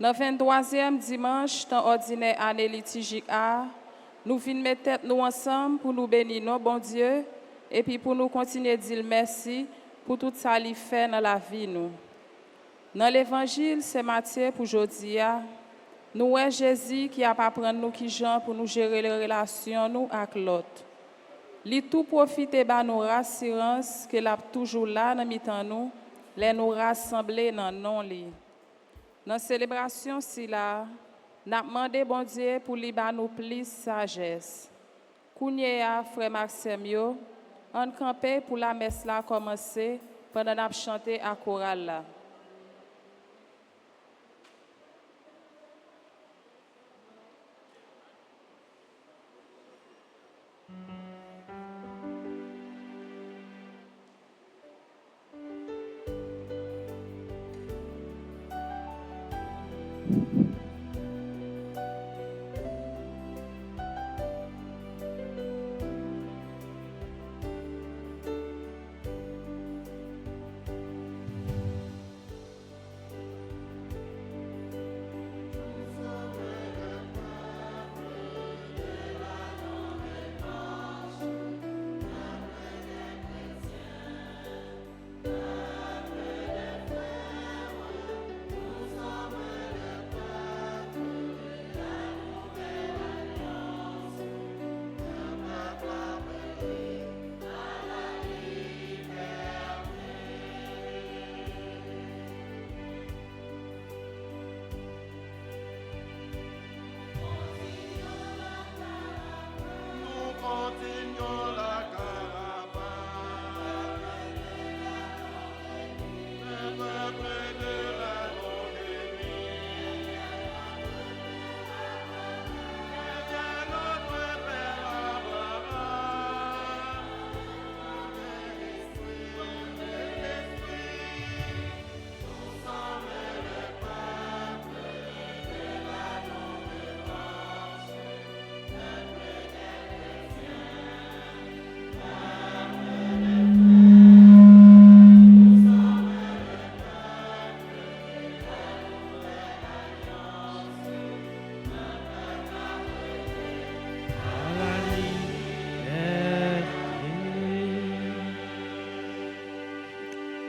Dans le 23e dimanche, dans l'ordinaire année liturgique A, nous venons mettre tête nous ensemble pour nous bénir, non, bon Dieu, et puis pour nous continuer à dire merci pour tout ça qu'il fait dans la vie. Nous. Dans l'évangile, c'est Matthieu pour aujourd'hui. Nous voyons Jésus qui a pas prendre nous qui gens pour nous gérer les relations nous avec l'autre. Li tout profiter de nos rassurance qu'il a toujours là dans mitan nous, les nous rassembler dans non li. Dans la célébration si là, n'a demandé bon Dieu pour li ba nous plus sagesse. Kounye a frère Maxime yo, on campé pour la messe là commencer pendant n'a chanter à chorale là.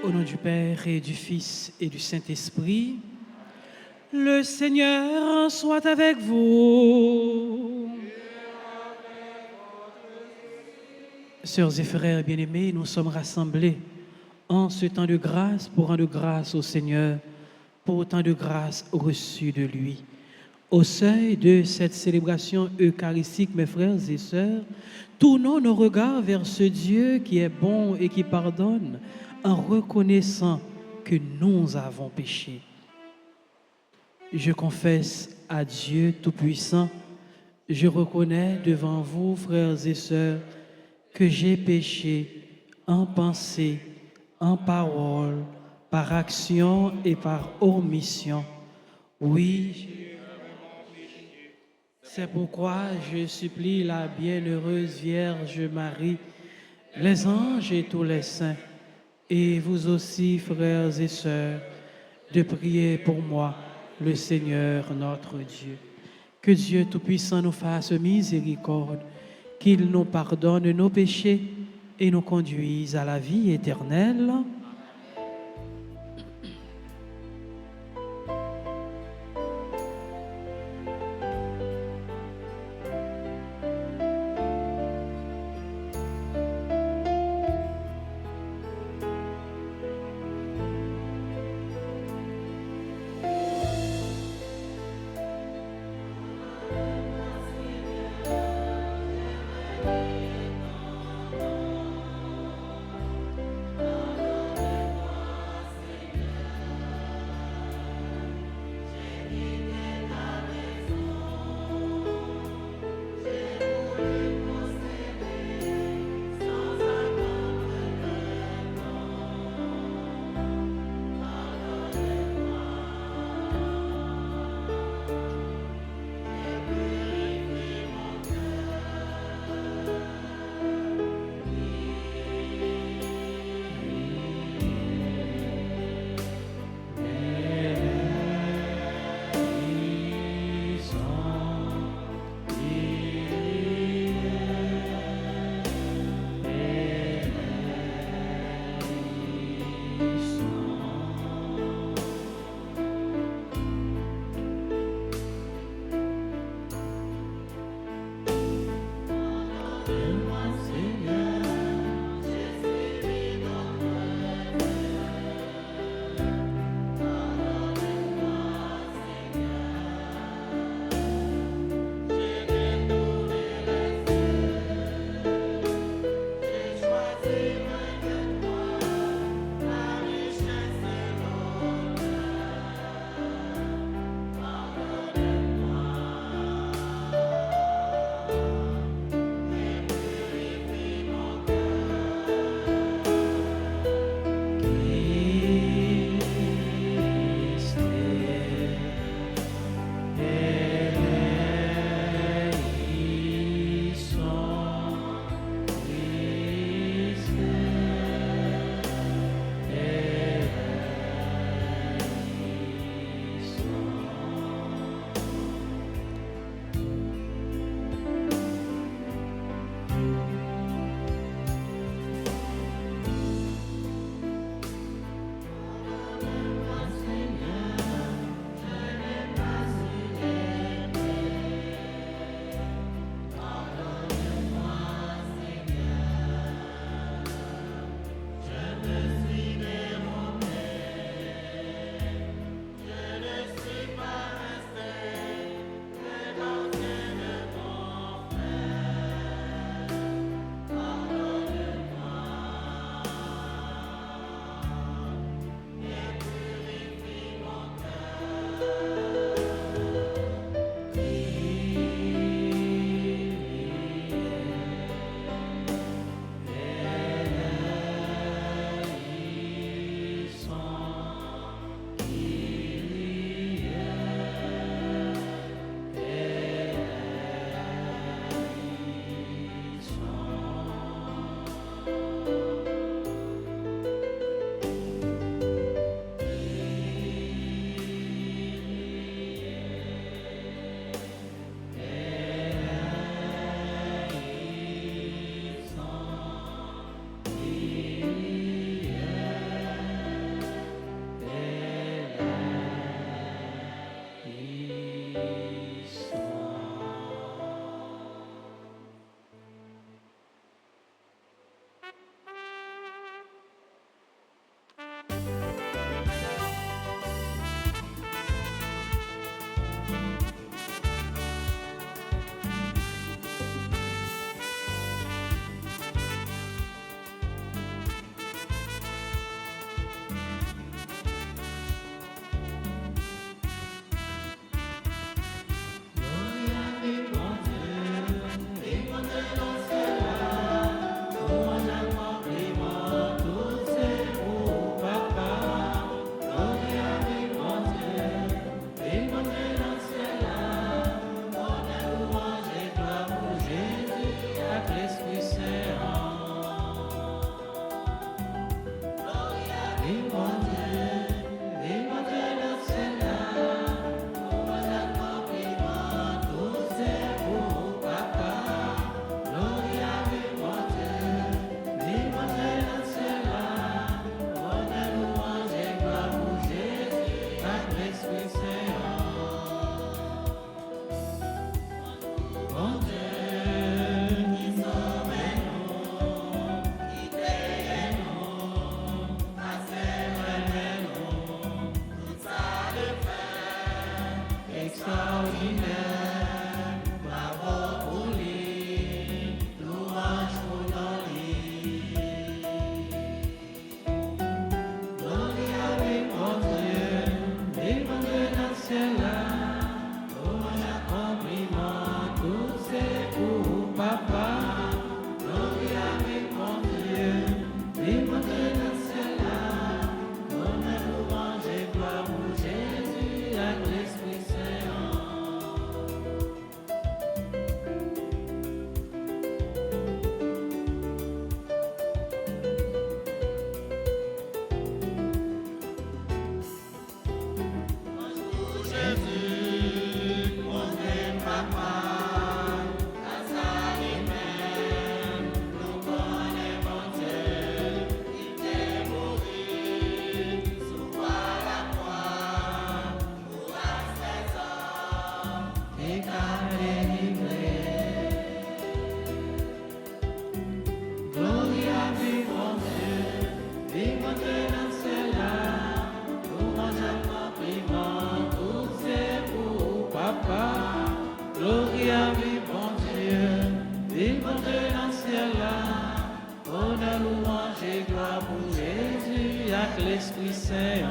Au nom du Père et du Fils et du Saint-Esprit, le Seigneur soit avec vous. Sœurs et frères bien-aimés, nous sommes rassemblés en ce temps de grâce pour rendre grâce au Seigneur pour autant de grâce reçues de lui. Au seuil de cette célébration eucharistique, mes frères et sœurs, tournons nos regards vers ce Dieu qui est bon et qui pardonne en reconnaissant que nous avons péché. Je confesse à Dieu Tout-Puissant, je reconnais devant vous, frères et sœurs, que j'ai péché en pensée, en parole, par action et par omission. Oui, c'est pourquoi je supplie la bienheureuse Vierge Marie, les anges et tous les saints, et vous aussi, frères et sœurs, de prier pour moi, le Seigneur notre Dieu. Que Dieu Tout-Puissant nous fasse miséricorde, qu'il nous pardonne nos péchés et nous conduise à la vie éternelle. extraordinaire, bravo pour lui, louange pour lui. Gloire à lui, mon Dieu, vivant de dans le ciel là, louange accomplissement, tout c'est pour papa. Gloire à lui, mon Dieu, vivant de dans le ciel là, honneur, louange et gloire pour Jésus avec l'Esprit Saint. Gloria à lui, bon Dieu, vivant de dans le ciel là, honneur, louange et gloire pour Jésus avec l'Esprit Saint.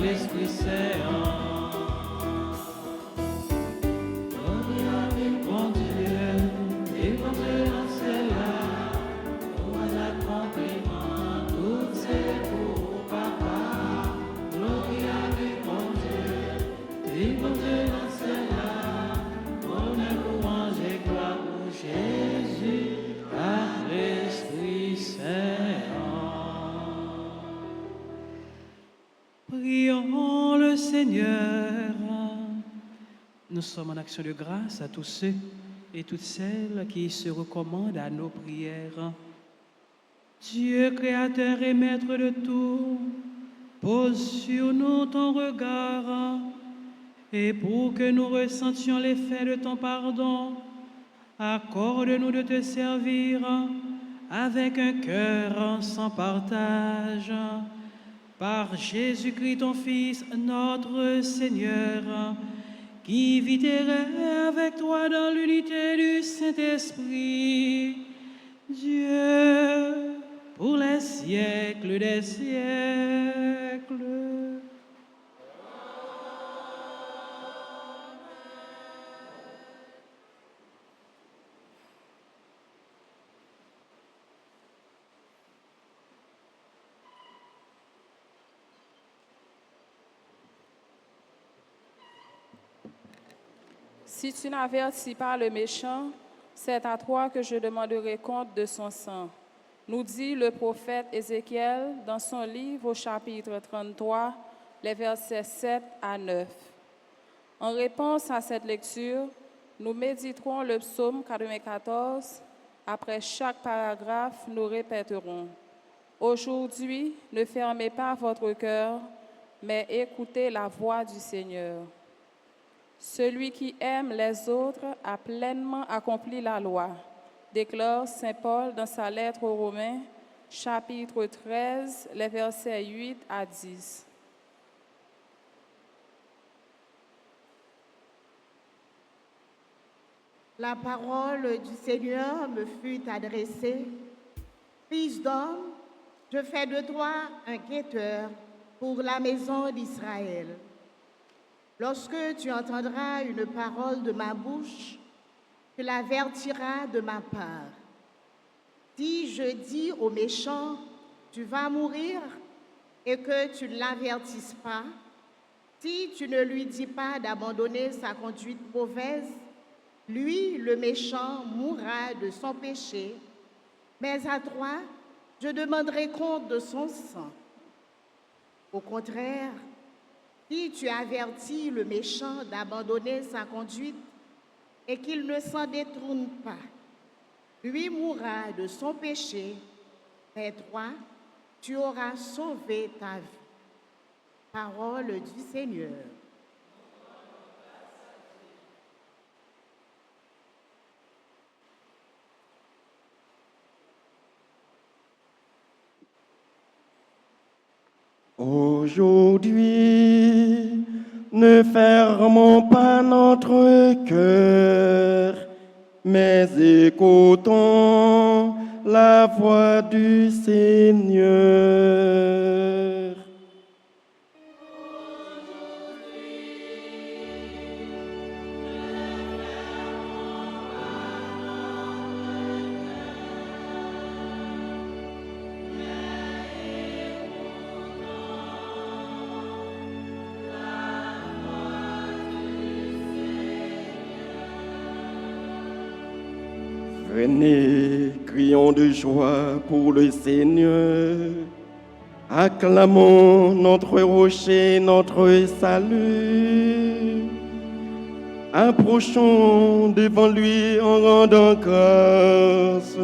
L'Esprit Saint. Gloria à lui, bon Dieu, vivant de dans le ciel là, louange accomplissement, tout c'est pour papa. Gloria à lui, bon Dieu, vivant de dans le ciel là, honneur, louange et gloire pour Jésus, par l'Esprit Saint. Prions le Seigneur. Nous sommes en action de grâce à tous ceux et toutes celles qui se recommandent à nos prières. Dieu créateur et maître de tout, pose sur nous ton regard et pour que nous ressentions l'effet de ton pardon, accorde-nous de te servir avec un cœur sans partage. Par Jésus-Christ, ton Fils, notre Seigneur, qui vit et règne avec toi dans l'unité du Saint-Esprit, Dieu, pour les siècles des siècles. Si tu n'avertis pas le méchant, c'est à toi que je demanderai compte de son sang. Nous dit le prophète Ézéchiel dans son livre au chapitre 33, les versets 7 à 9. En réponse à cette lecture, nous méditerons le psaume 94. Après chaque paragraphe, nous répéterons « Aujourd'hui, ne fermez pas votre cœur, mais écoutez la voix du Seigneur. Celui qui aime les autres a pleinement accompli la loi », déclare saint Paul dans sa lettre aux Romains, chapitre 13, les versets 8 à 10. La parole du Seigneur me fut adressée. Fils d'homme, je fais de toi un guetteur pour la maison d'Israël. Lorsque tu entendras une parole de ma bouche, tu l'avertiras de ma part. Si je dis au méchant, tu vas mourir, et que tu ne l'avertisses pas, si tu ne lui dis pas d'abandonner sa conduite mauvaise, lui, le méchant, mourra de son péché, mais à toi, je demanderai compte de son sang. Au contraire, si tu avertis le méchant d'abandonner sa conduite et qu'il ne s'en détourne pas, lui mourra de son péché, mais toi, tu auras sauvé ta vie. Parole du Seigneur. Aujourd'hui, ne fermons pas notre cœur, mais écoutons la voix du Seigneur. Venez, crions de joie pour le Seigneur. Acclamons notre rocher, notre salut. Approchons devant lui en rendant grâce.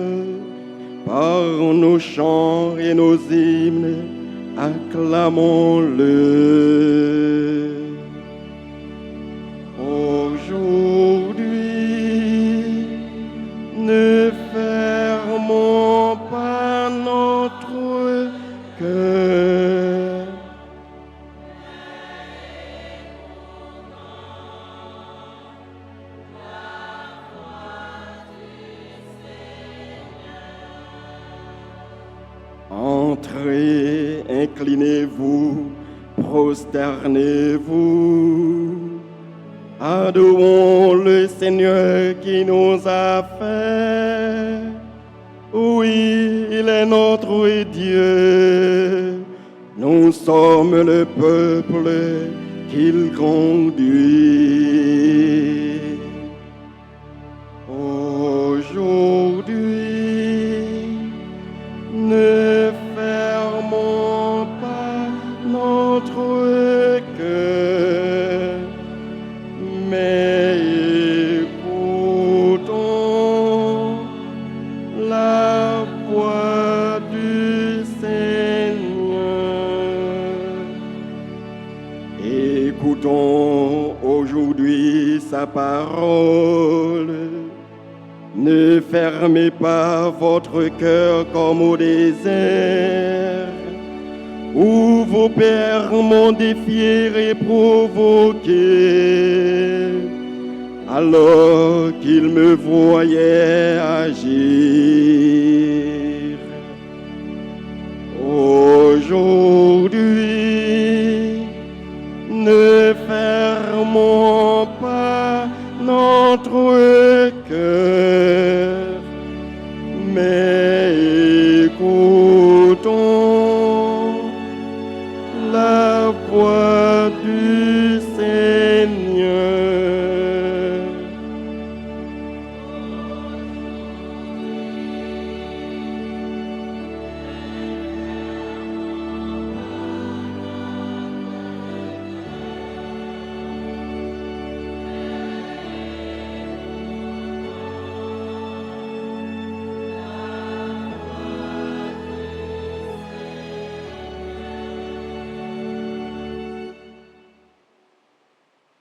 Par nos chants et nos hymnes, acclamons-le. Aujourd'hui, ne fermons pas notre cœur. Entrez, inclinez-vous, prosternez-vous. Adorons le Seigneur qui nous a fait. Oui, il est notre Dieu. Nous sommes le peuple qu'il conduit. Aujourd'hui, ne fermons pas notre cœur, mais écoutons la voix du Seigneur. Écoutons aujourd'hui sa parole. Ne fermez pas votre cœur comme au désert, où vos pères m'ont défié et provoqué, alors qu'ils me voyaient agir. Aujourd'hui, ne fermons pas notre cœur, mais écoutons la voix du Seigneur.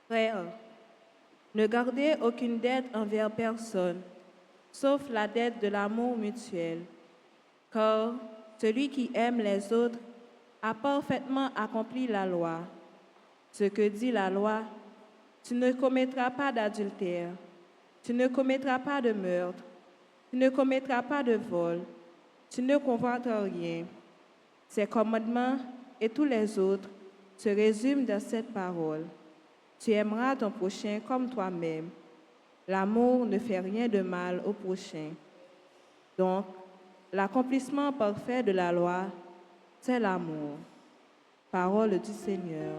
Frères, ne gardez aucune dette envers personne, sauf la dette de l'amour mutuel, car celui qui aime les autres a parfaitement accompli la loi. Ce que dit la loi, tu ne commettras pas d'adultère, tu ne commettras pas de meurtre, tu ne commettras pas de vol, tu ne convoiteras rien. Ces commandements et tous les autres se résument dans cette parole. Tu aimeras ton prochain comme toi-même. L'amour ne fait rien de mal au prochain. Donc, l'accomplissement parfait de la loi, c'est l'amour. Parole du Seigneur.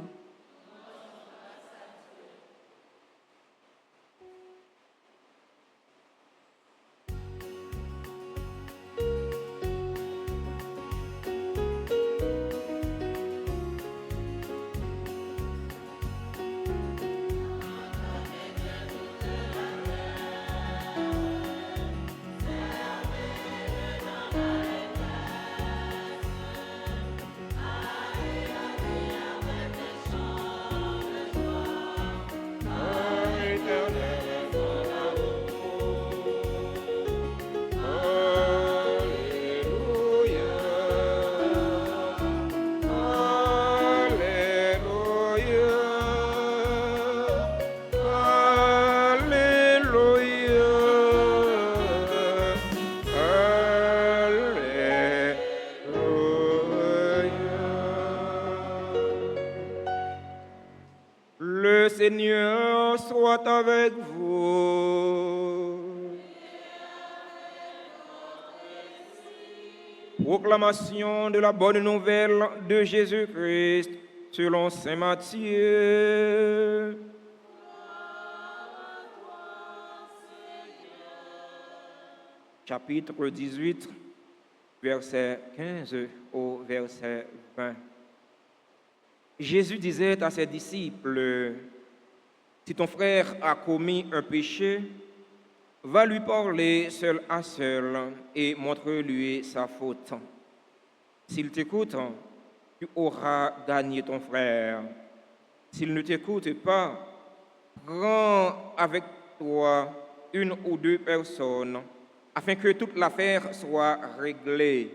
Le Seigneur soit avec vous. Proclamation de la bonne nouvelle de Jésus-Christ selon saint Matthieu. Chapitre 18, verset 15 au verset 20. Jésus disait à ses disciples, « Si ton frère a commis un péché, va lui parler seul à seul et montre-lui sa faute. S'il t'écoute, tu auras gagné ton frère. S'il ne t'écoute pas, prends avec toi une ou deux personnes afin que toute l'affaire soit réglée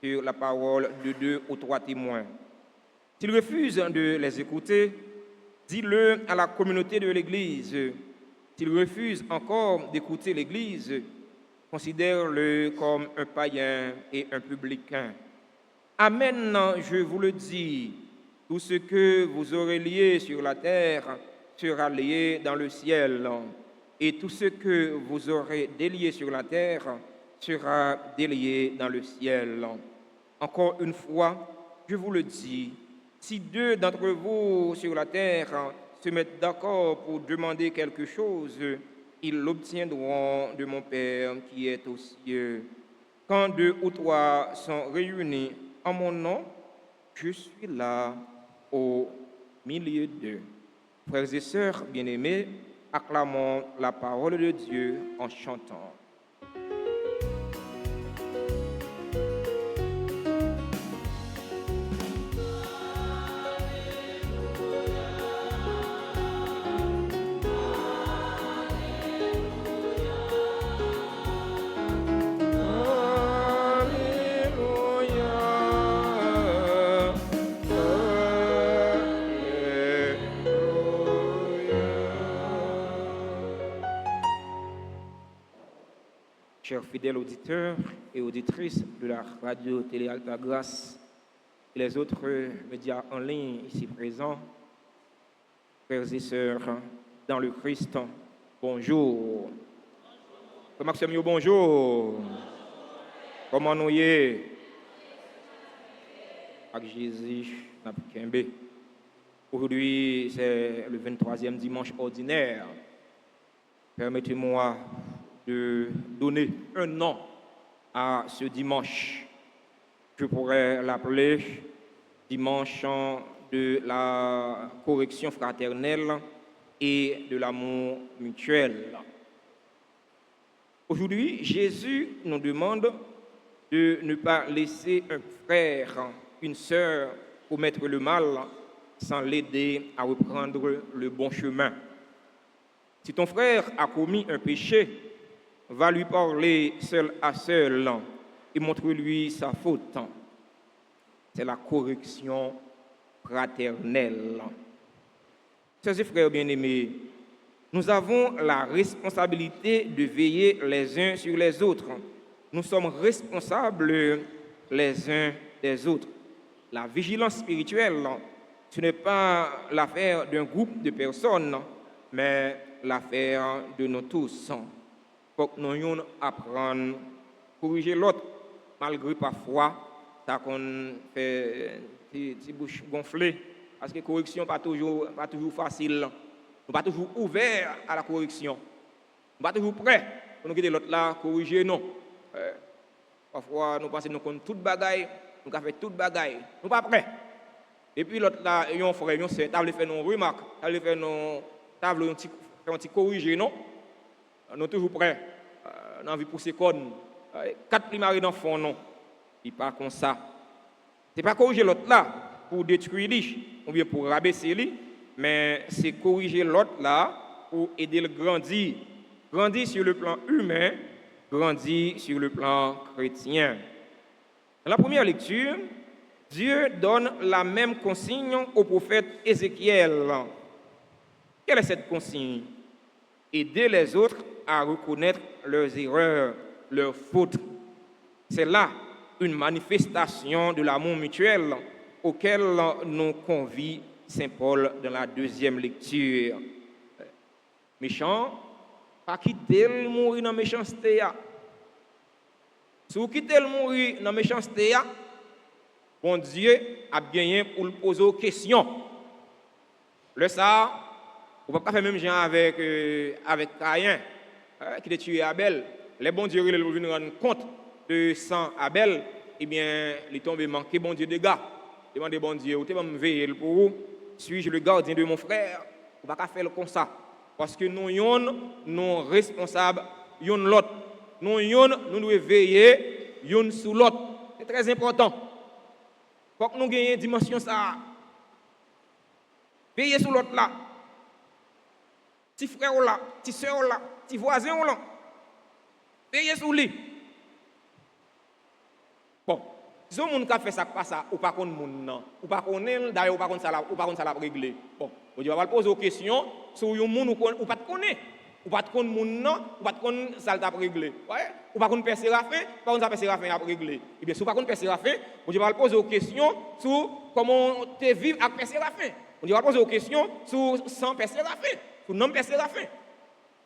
sur la parole de 2 ou 3 témoins. S'il refuse de les écouter, dis-le à la communauté de l'Église. S'il refuse encore d'écouter l'Église, considère-le comme un païen et un publicain. Amen, je vous le dis, tout ce que vous aurez lié sur la terre sera lié dans le ciel, et tout ce que vous aurez délié sur la terre sera délié dans le ciel. Encore une fois, je vous le dis, si 2 d'entre vous sur la terre se mettent d'accord pour demander quelque chose, ils l'obtiendront de mon Père qui est aux cieux. Quand 2 ou 3 sont réunis en mon nom, je suis là au milieu d'eux. Frères et sœurs bien-aimés, acclamons la parole de Dieu en chantant. Chers fidèles auditeurs et auditrices de la radio Télé Alta Grâce et les autres médias en ligne ici présents, frères et sœurs dans le Christ, bonjour. Frère Maxime, bonjour. Comment nous y est? Avec Jésus, aujourd'hui, c'est le 23e dimanche ordinaire. Permettez-moi de donner un nom à ce dimanche. Je pourrais l'appeler dimanche de la correction fraternelle et de l'amour mutuel. Aujourd'hui, Jésus nous demande de ne pas laisser un frère, une sœur commettre le mal sans l'aider à reprendre le bon chemin. Si ton frère a commis un péché, va lui parler seul à seul et montre-lui sa faute. C'est la correction fraternelle. Chers et frères bien-aimés, nous avons la responsabilité de veiller les uns sur les autres. Nous sommes responsables les uns des autres. La vigilance spirituelle, ce n'est pas l'affaire d'un groupe de personnes, mais l'affaire de nous tous. Faut que nous apprenions à corriger l'autre malgré parfois, ça qu'on fait des bouches gonflées, parce que la correction n'est pas toujours facile. Nous ne sommes pas toujours ouverts à la correction. Nous ne sommes pas toujours prêts pour nous quitter l'autre là, corriger, non. Parfois, nous pensons que nous connaissons toute bagaille, nous avons fait toute bagaille. Nous ne sommes pas prêts. Et puis l'autre là, il y a un frère, il y a fait nos remarques, il fait nos tables, un petit corriger, non. Nous sommes toujours prêts. Nous avons envie de pousser code. 4 primaires dans le fond, non. Il n'est pas comme ça. Ce n'est pas corriger l'autre là pour détruire lui, ou bien pour rabaisser lui, mais c'est corriger l'autre là pour aider le grandir. Grandir sur le plan humain, grandir sur le plan chrétien. Dans la première lecture, Dieu donne la même consigne au prophète Ézéchiel. Quelle est cette consigne? Aider les autres à reconnaître leurs erreurs, leurs fautes. C'est là une manifestation de l'amour mutuel auquel nous convie Saint Paul dans la deuxième lecture. Méchant, pas quitter le mourir dans la méchanceté. Si vous quittez le mourir dans la méchanceté, bon Dieu a gagné pour le poser aux questions. Le ça, on ne peut pas faire même genre avec Caïn, qui a tué Abel. Les bons dieux, ils vont rendre compte de sang Abel, eh bien, il tombe manqué, bon Dieu, des gars. Demandez bon Dieu, vous devez me veiller pour vous. Suis-je le gardien de mon frère? On ne peut pas faire comme ça. Parce que nous sommes responsables, nous l'autre. Nous devons veiller l'un sur l'autre. C'est très important. Faut que nous ayons une dimension ça. Veiller sur l'autre là. Petit frère là, petit soeur là, petit voisin là. Veillez sur lui. Bon, si on a fait ça, pas ça, ou pas qu'on non, ou pas qu'on est d'ailleurs, ou pas qu'on ça l'a réglé. Bon, on va poser aux questions sur un monde ou pas de connaître, ou pas de connaître non, ou pas de connaître ça l'a réglé. Ouais, ou pas qu'on pèse Séraphin, pas qu'on ça pèse Séraphin a réglé. Et bien, si pas qu'on pèse Séraphin, on va poser aux questions sur comment tu vis avec pèse Séraphin. On va poser aux questions sur sans pèse Séraphin, sur non pèse Séraphin.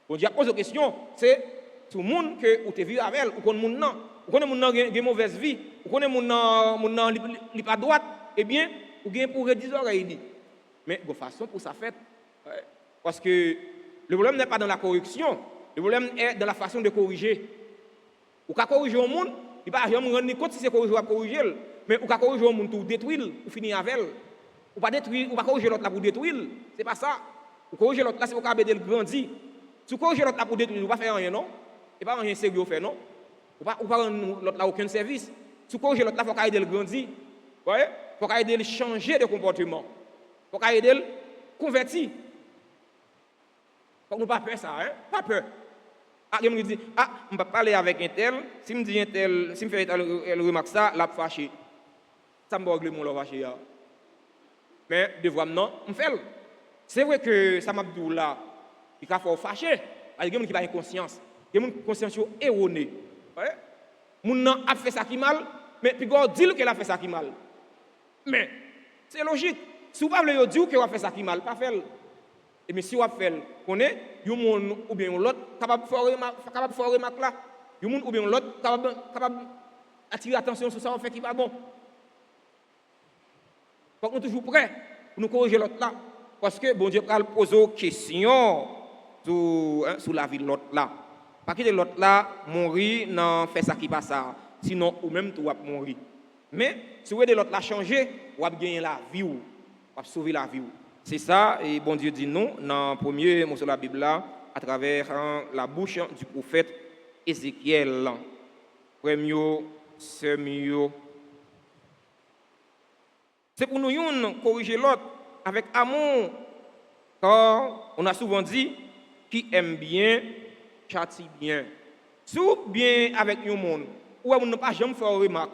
On va poser aux questions, c'est sur le monde que tu vis avec, ou qu'on monde non. Vous connaissez mon une mauvaise vie, vous connaissez mon n'est pas droite, eh bien, vous gagnez pour redire oreilles. Mais de façon pour ça fait. Parce que le problème n'est pas dans la correction, le problème est dans la façon de corriger. Vous pouvez corriger un monde, il ne va jamais rendre compte si c'est corriger ou corriger, mais vous pouvez corriger un monde pour détruire, pour finir avec. Vous ne pouvez pas corriger l'autre là pour détruire, ce n'est pas ça. Vous corrigez l'autre là, c'est pour qu'il grandir. Si vous corrigez l'autre là pour détruire, vous ne pouvez pas faire rien, non? Et pas rien sérieux faire, non? Ou pas rendre l'autre là aucun service. Si vous l'autre là, il faut aider le grandir. Il faut aider le changer de comportement. Il faut aider le convertir. Il faut nous pas peur ça, hein? Pas peur. Ah, il me dit, on ne peut pas parler avec un tel. Si me dit un tel, si me fait elle remarque ça, l'a fâché. Ça me borgle mon fâché. Mais devant non, on fait. C'est vrai que ça m'a dit là, il faut fâcher. Il y a des gens qui n'ont pas conscience. Il y a des gens qui ont conscience erronée. Moun a fait ça qui mal, mais puis God dit qu'elle a fait ça qui mal. Mais c'est logique. Si vous ne voulez dire qu'elle a fait ça qui mal, pas faire. Et mais si vous fait, on est, un monde ou bien l'autre capable de faire remarque là. Un monde ou bien l'autre capable d'attirer l'attention sur ça on fait qui pas bon. Donc nous sommes toujours prêts pour nous corriger l'autre là. Parce que bon Dieu va poser des questions sur la vie de l'autre là. Pas quitter l'autre là, mourir, non, fait ça qui passe ça. Sinon, ou même tu vas mourir. Mais si vous voulez l'autre là changer, vous allez gagner la vie, vous allez sauver la vie. C'est ça, et bon Dieu dit nous, dans le premier mot sur la Bible là, à travers la bouche du prophète Ézéchiel. Premier, semi. C'est pour nous corriger l'autre avec amour. Car on a souvent dit, qui aime bien, châtie bien. Si vous bien avec un monde, où on ne peut pas jamais faire une remarque,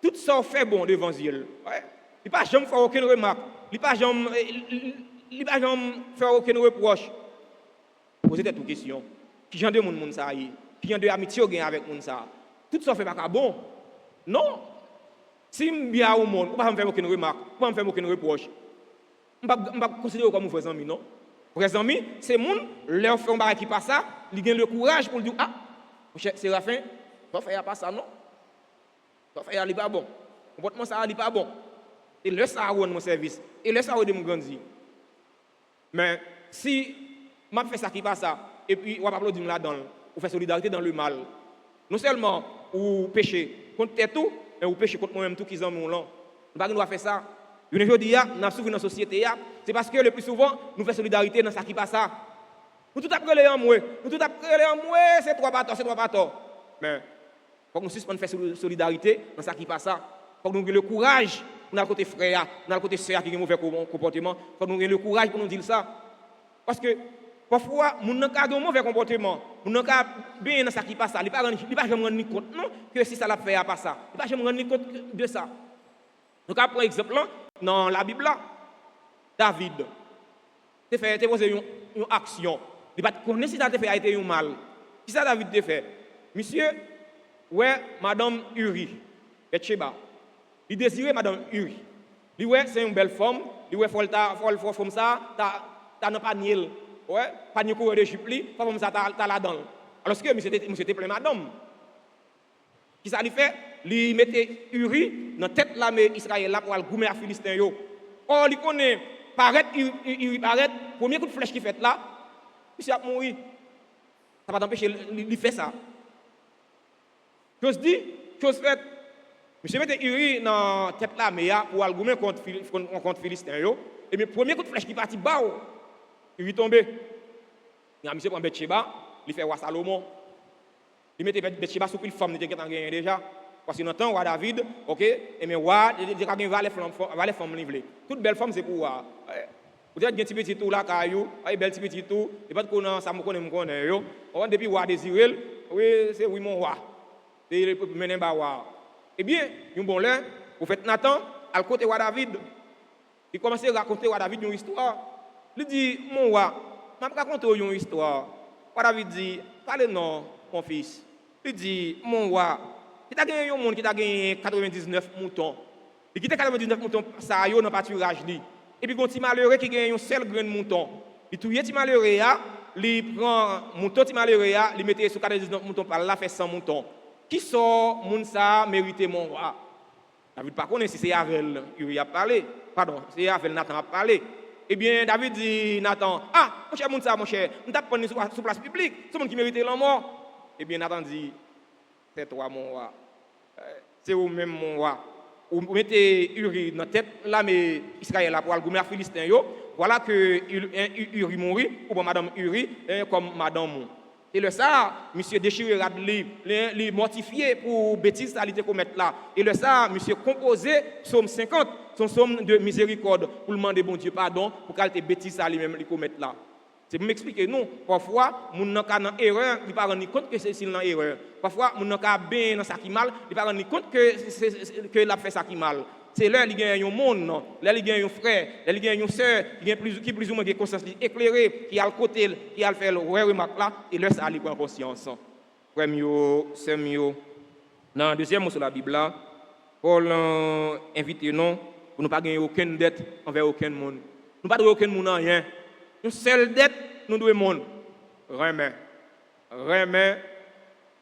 tout ça fait bon devant Dieu. Il ne peut pas jamais faire aucune remarque, il ne peut pas jamais faire aucune reproche. Posez cette question. Qui genre de monde ça y? Qui genre de amitié gagne avec monde ça? Tout ça fait pas bon. Non. Si je suis bien au monde, je ne peux pas faire aucune remarque, je ne peux pas faire aucune reproche. Je ne peux pas considérer comme un frère ami, non? Frères amis, c'est les gens leur font un qui passe ça, ils ont le courage pour dire ah, Séraphin, tu ne fais pas ça non. Ça fait aller pas bon. Comportement ça aller pas bon. Et le ça rend mon service. Et le ça de mon grandir. Mais si m'a fait ça qui passe ça et puis on va applaudir là-dedans, on fait solidarité dans le mal. Non seulement ou pécher contre tout, mais ou pécher contre moi-même tout qui en mon là. Nous pas nous faire ça. Une journée nous souffrons dans la société, c'est parce que le plus souvent nous faisons solidarité dans ça qui passe ça. Nous tout après les en moi, nous tout après les en moi, c'est trois bateaux. Mais faut que nous suspendons faire solidarité dans ça qui passe ça. Faut que nous ayons le courage, nous avons côté frère, nous avons côté sœur qui ont un mauvais comportement, faut que nous ayons le courage pour nous dire ça. Parce que parfois, nous n'avons pas un mauvais comportement, nous n'avons pas bien dans ça qui passe ça. Il ne pas jamais rendre compte non que si ça l'a fait à pas ça. Il ne pas jamais rendre compte de ça. Donc par exemple dans la Bible là, David a posé une action. Il ne connaît pas si ça a fait a été un mal. Si ça David a fait, monsieur, ouais, madame Uri, Bathsheba, il désirait madame Uri. Il ouais, c'est une belle femme, il ouais, faut femme ça, t'as pas niel. Ouais, pas ni coureur de Jupli, pas comme ça t'as là-dedans. Alors que monsieur était plein madame. Qui ça lui fait? Il mettait Uri dans tête l'armée Israël là pour aller goumer à Philistin yo. Or il connaît paraître Uri paraît premier coup de flèche qui fait là, monsieur a mouru. Ça va t'empêcher il fait ça. Chose dit, chose faite. Monsieur mettait Uri dans tête l'armée pour aller goumer contre Philistin yo. Et mais premier coup de flèche qui parti bas, Uri tombé. Il a monsieur prend Bathsheba, il fait roi Salomon. Il mettait Bathsheba sous une femme qui était gagné déjà. Parce que dans le temps, roi David, ok, et mais roi, il y a des femmes livrées. Toute belle femme, c'est pour roi. Peut-être qu'il y a un petit tout là, caillou, un bel petit tout, et pas qu'on a ça me connaît, yo. On depuis roi désiré, oui, c'est oui mon roi. Et le mener ba roi. Eh bien, un bon là, vous faites Nathan, à côté roi David. Il commence à raconter roi David une histoire. Il dit, mon roi, je vais raconter une histoire. Roi David dit, parlez non, mon fils. Il dit, mon roi, il a gagné un monde qui a gagné 99 moutons. Il quitte 99 moutons, ça a eu un pâturage. Et puis, il y a un petit malheureux qui a gagné un seul grain de mouton. Il touille un petit malheureux, il prend un mouton petit malheureux, il met sur 99 moutons, par là, fait 100 moutons. Qui sort, moun ça, mérité mon roi? David ne connaît pas si c'est Yavel, Uri a parlé. Pardon, c'est Yavel, Nathan a parlé. Eh bien, David dit, Nathan, ah, mon cher moun ça, mon cher, on t'a pris sur place publique, c'est le monde qui méritait la mort. Eh bien, Nathan dit, c'est toi mon roi. C'est vous-même mon roi. Vous mettez Uri dans la tête, là, mais Israël a pour le gouvernement philistin. Voilà que Uri mourit, ou bien madame Uri, comme madame. Et le ça, monsieur déchiré, les mortifié pour bêtises à l'idée commettre là. Et le ça, monsieur composé, somme 50, son somme de miséricorde pour demander bon Dieu pardon, pour qu'elle te bêtises à lui-même commettre là. C'est pour m'expliquer, non. Parfois, mon n'a pas erreur, il ne pas rendre compte que c'est une erreur. Parfois, mon n'a pas bien dans ça qui mal, il ne pas rendre compte que il a fait ça qui mal. C'est là qu'il y a un monde, là il y a un frère, là il y a une sœur qui plus ou moins de conscience éclairée, qui a le côté, qui a fait le remarque là, et là ça a prendre conscience. Frère mieux, c'est mieux. Dans le deuxième mot sur la Bible là, Paul invite nous pour ne pas gagner aucune dette envers aucun monde. Nous ne pas aucun monde en rien. Une seule dette, nous devons monde. Remet,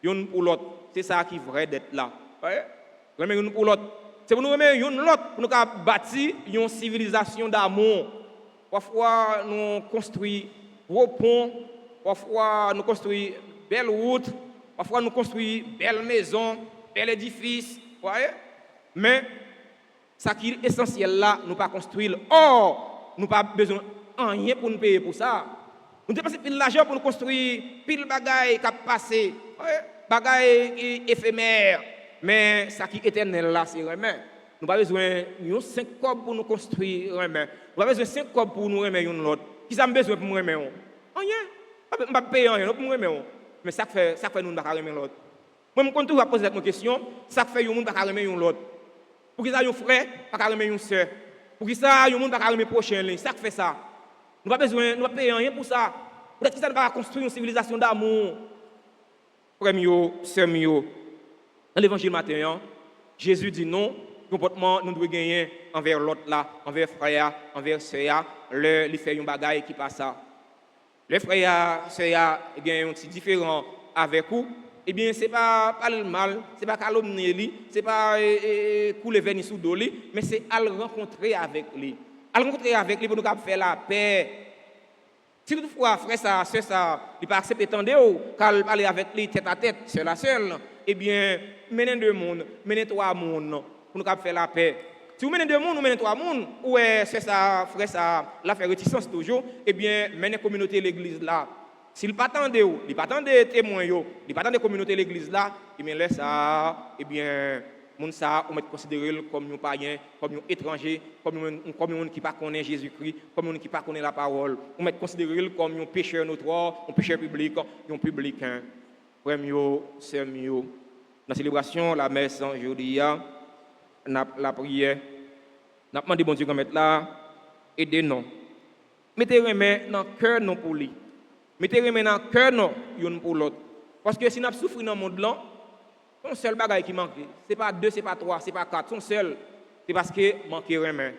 une pour l'autre. C'est ça qui est vraie dette là. Remet une pour l'autre. C'est pour nous remettre une l'autre, pour nous bâtir une civilisation d'amour. Parfois, nous construisons gros ponts, parfois, nous construisons belles routes, parfois, nous construisons belles maisons, bels édifices. Mais, ce qui est essentiel là, nous ne pas construire. Or, nous n'avons pas besoin de rien pour nous payer pour ça. Nous dépensons pile l'argent pour nous construire pile de bagailles qui passent, bagailles éphémères. Mais ce qui est éternel là, c'est remet. Nous n'avons pas besoin de 5 cobs pour nous construire remet. Nous n'avons pas besoin de 5 cobs pour nous remettre une autre. Qui a besoin pour nous remettre? Rien. Je ne vais pas payer rien pour nous remettre. Mais ça fait nous ne pas remettre l'autre. Moi, je me poser cette question. Ça fait nous ne pas remettre l'autre. Pour qui ça, un frère, pas remettre une soeur. Pour qui ça, nous ne pas remettre prochain. Ça fait ça. Nous n'avons pas besoin de payer rien pour ça. Pour que ça ne va pas construire une civilisation d'amour. Premier, c'est mieux. Dans l'évangile matin, Jésus dit non, le comportement nous devons gagner envers l'autre là, envers frère, envers sœur, il fait une bagaille qui passe ça. Les frères, sœurs, gagnent un petit différent avec vous, eh bien, ce n'est pas parler le mal, ce n'est pas calomnier lui, ce n'est pas couler vernis sous dos lui, mais c'est à le rencontrer avec lui. À le rencontrer avec lui pour nous faire la paix. Si toutefois, frère ça, sœur ça, il n'a pas accepté tant de parler avec lui tête à tête, seul à seul, eh bien, menez deux mondes, menez trois mondes pour nous faire la paix. Si vous menez deux mondes, vous menez trois mondes, ou c'est ça, frère ça, la fait réticence toujours, eh bien, menez communauté l'église là. S'il pas attendait, il pas attendait témoins, il pas attendait communauté l'église là, eh bien laisse ça, eh bien moun ça on met considérer comme un païen, comme un étranger, comme un qui pas connaît Jésus-Christ, comme un qui pas connaît la parole. On met considérer comme un pécheur notoire, un pécheur public, un publicain. Frère mieux, sœur mieux. Dans la célébration la messe aujourd'hui, la prière, n'a demandé bon Dieu qu'on mette là aidez-nous. Mettez les mains dans le cœur non pour lui. Mettez les mains dans le cœur non une pour l'autre. Parce que si nous souffrons dans le monde là, son seul bagage qui manque, ce n'est pas 2, ce n'est pas 3, ce n'est pas 4, son seul, c'est parce que manque les mains.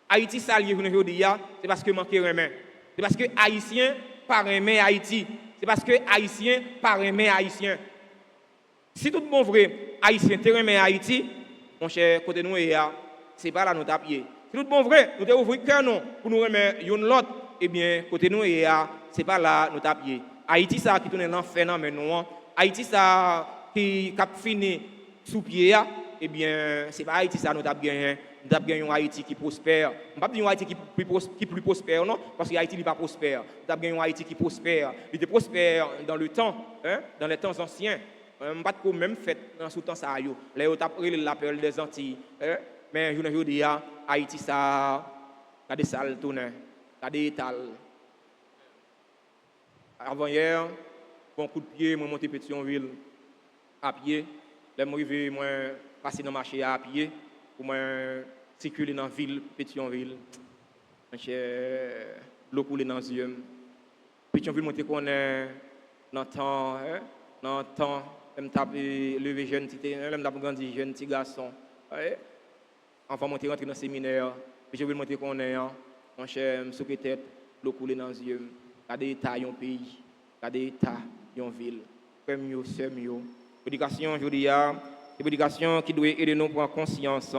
Haïti s'allie aujourd'hui, c'est parce que manque les mains. C'est parce que Haïtiens par aimer Haïti. C'est parce que Haïtiens par aimer Haïtiens. Si tout bon vrai, Haïtiens te aimer Haïti, mon cher, côté nous, c'est pas là nous tapier. Si tout bon vrai, nous devons ouvrir le cœur pour nous aimer l'autre, eh bien, côté nous, c'est pas là nous tapier. Haïti, ça qui tourne l'enfer dans mais nous. Haïti, ça qui a fini sous pied, eh bien, c'est pas Haïti, ça nous tape bien. Nous avons gagné un Haïti qui prospère. Je ne pas dire un Haïti qui plus prospère, non, parce que Haïti n'est pas prospère. Nous avons gagné un Haïti qui prospère. Il était prospère dans le temps, dans les temps anciens. Je ne pas de même fait dans ce temps ça. Là, on a pris l'appel des Antilles. Mais je ne dis pas, Haïti, ça a des salles tournées, ça a des étals. Avant hier, bon coup de pied, moi monté Pétionville à pied. Là, moi arrivé, moi passer dans le marché à pied. Pour moi circuler dans la ville, Pétionville. L'eau coule dans les yeux. Pétionville, moi, je connais dans le temps, je me levé jeune, je me grandi jeune petit garçon. Enfin, je suis rentré dans le séminaire. Pétionville, moi, je connais, mon cher, je suis tête, l'eau coule dans les yeux. Il y a des États, il y a un pays, il y a des États, il y a une ville. Frère mieux, sœur mieux. L'éducation, je dis, c'est l'éducation qui doit aider nous à prendre conscience.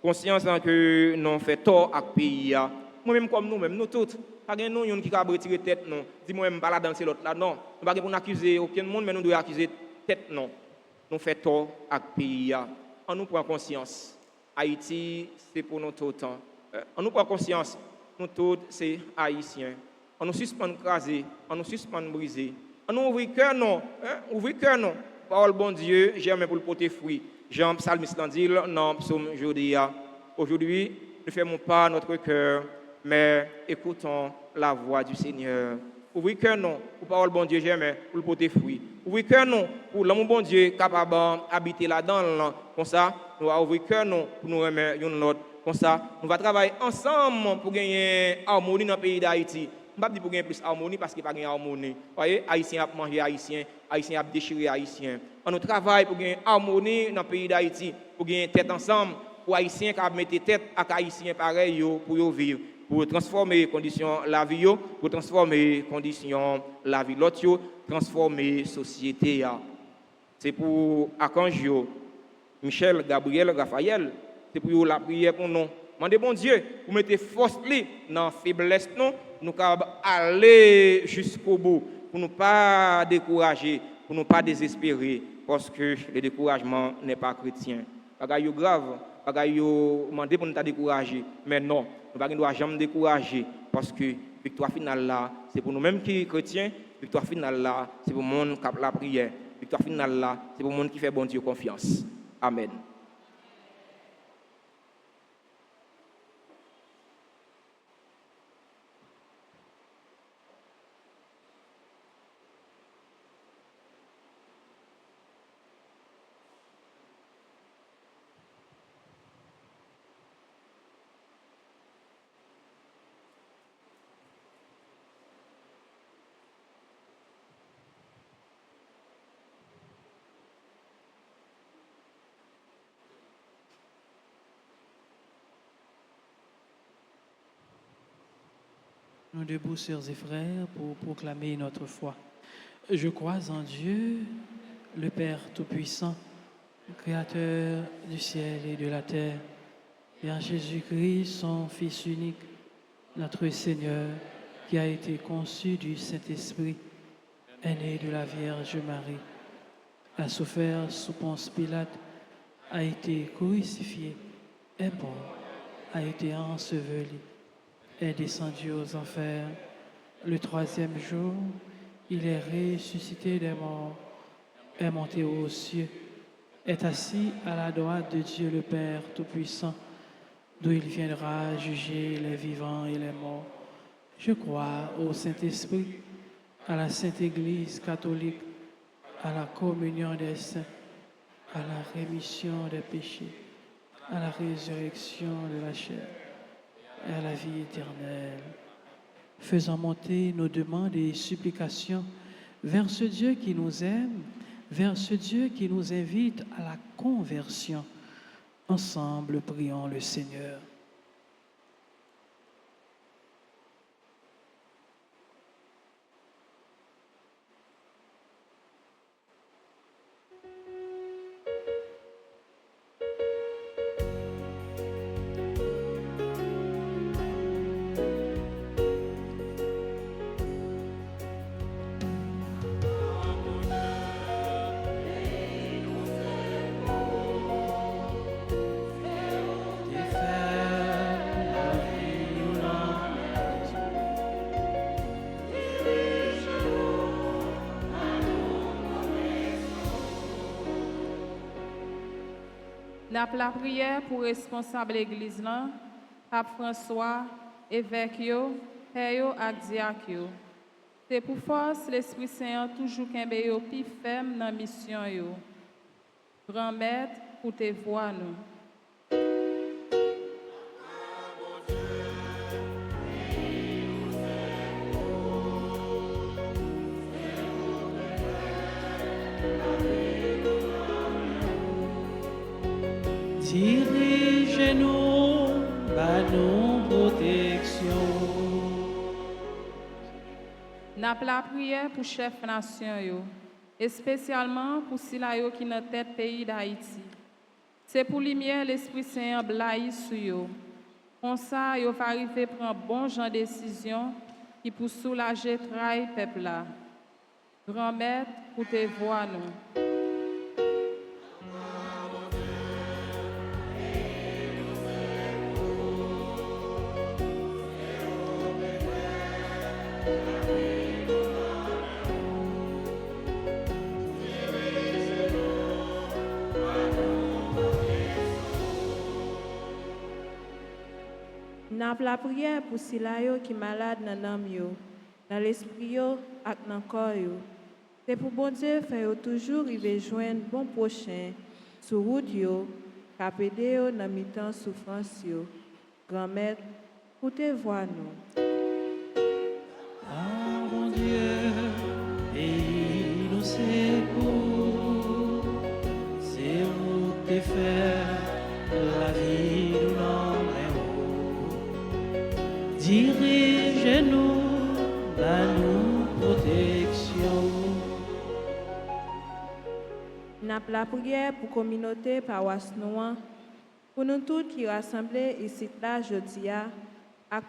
Conscience que nous faisons tort à ce pays. Moi-même, comme nous-mêmes, nous tous, pas de nous qui a retiré tête, non. Dis-moi, je ne pas là danser l'autre là, non. Nous ne pouvons pas accuser aucun monde, mais nous devons accuser tête, non. Nous faisons tort à ce pays. On nous prend conscience. Haïti, c'est pour nous tout le temps. On nous prend conscience. Nous tous, c'est haïtiens. On nous suspend craser, on nous suspend briser. On nous ouvre le cœur, non. Ouvre le cœur, non. Parole bon Dieu, j'aime pour le porter fruit. Jean Psalmiste l'a dit dans Psaume aujourd'hui. Aujourd'hui, nous ne fermons pas notre cœur, mais écoutons la voix du Seigneur. Ouvrez le cœur, non, pour parole bon Dieu, j'aime pour le porter fruit. Ouvrez le cœur, non, pour l'amour bon Dieu capable d'habiter là-dedans. Comme ça, nous allons ouvrir le cœur, non, pour nous remettre une autre. Comme ça, nous allons travailler ensemble pour gagner harmonie dans le pays d'Haïti. Je ne vais pas dire pour gagner plus harmonie parce qu'il n'y a pas de harmonie. Vous voyez, Haïtiens a mangé Haïtiens, Haïtiens a déchiré Haïtiens. On travaille pour gagner harmonie dans le pays d'Haïti, pour gagner tête ensemble, pour Haïtiens qui mettent tête à Haïtiens pareil pour vivre, pour transformer les conditions de la vie, pour transformer les conditions de la vie de l'autre, transformer la société. C'est pour Archange, Michel, Gabriel, Raphaël, c'est pour la prière pour nous. Demandez bon Dieu, vous mettez force dans la faiblesse, nous pouvons aller jusqu'au bout, pour ne pas décourager, pour ne pas désespérer, parce que le découragement n'est pas chrétien. C'est grave, demander pour nous décourager, mais non, nous ne devons jamais décourager, parce que la victoire finale là, c'est pour nous-mêmes qui sommes chrétiens, la victoire finale là, c'est pour le monde qui a la prière, la victoire finale là, c'est pour le monde qui fait bon Dieu confiance. Amen. Nous debout, sœurs et frères, pour proclamer notre foi. Je crois en Dieu, le Père Tout-Puissant, Créateur du ciel et de la terre, et en Jésus-Christ, son Fils unique, notre Seigneur, qui a été conçu du Saint-Esprit, est né de la Vierge Marie, a souffert sous Ponce Pilate, a été crucifié, est mort, a été enseveli, est descendu aux enfers. Le troisième jour, il est ressuscité des morts, est monté aux cieux, est assis à la droite de Dieu le Père Tout-Puissant, d'où il viendra juger les vivants et les morts. Je crois au Saint-Esprit, à la Sainte Église catholique, à la communion des saints, à la rémission des péchés, à la résurrection de la chair et à la vie éternelle. Faisons monter nos demandes et supplications vers ce Dieu qui nous aime, vers ce Dieu qui nous invite à la conversion. Ensemble, prions le Seigneur. N'a la prière pour responsable l'église là, Pape François, évêque yo, père yo ak diak yo. C'est pour force l'Esprit Saint toujours kembe yo pi ferme dans mission yo. Grand maître pour tes voix nous. Dirigez-nous à nos protections. N'a la prière pour chef nation yo, et spécialement pour ceux yo qui dans tête pays d'Haïti. C'est pour lumière l'Esprit Saint blaye sur yo. Comme ça, yo va arriver prendre bon genre de décision qui pour soulager trahi peuple là. Grand maître pour tes voix nous. N'a la prière pour ceux qui sont malades dans l'âme, dans l'esprit et dans le corps. C'est pour bon Dieu faire toujours joindre bon prochain sur route qui aider dans mi-temps souffrance. Grand maître, pour te voir nous. Ah mon Dieu, et nous c'est pour, c'est où te faire la vie de l'homme. Dirigez-nous à nos protections. N'a la prière pour la communauté paroisse noire, pour nous tous qui rassemblés ici là jeudi, et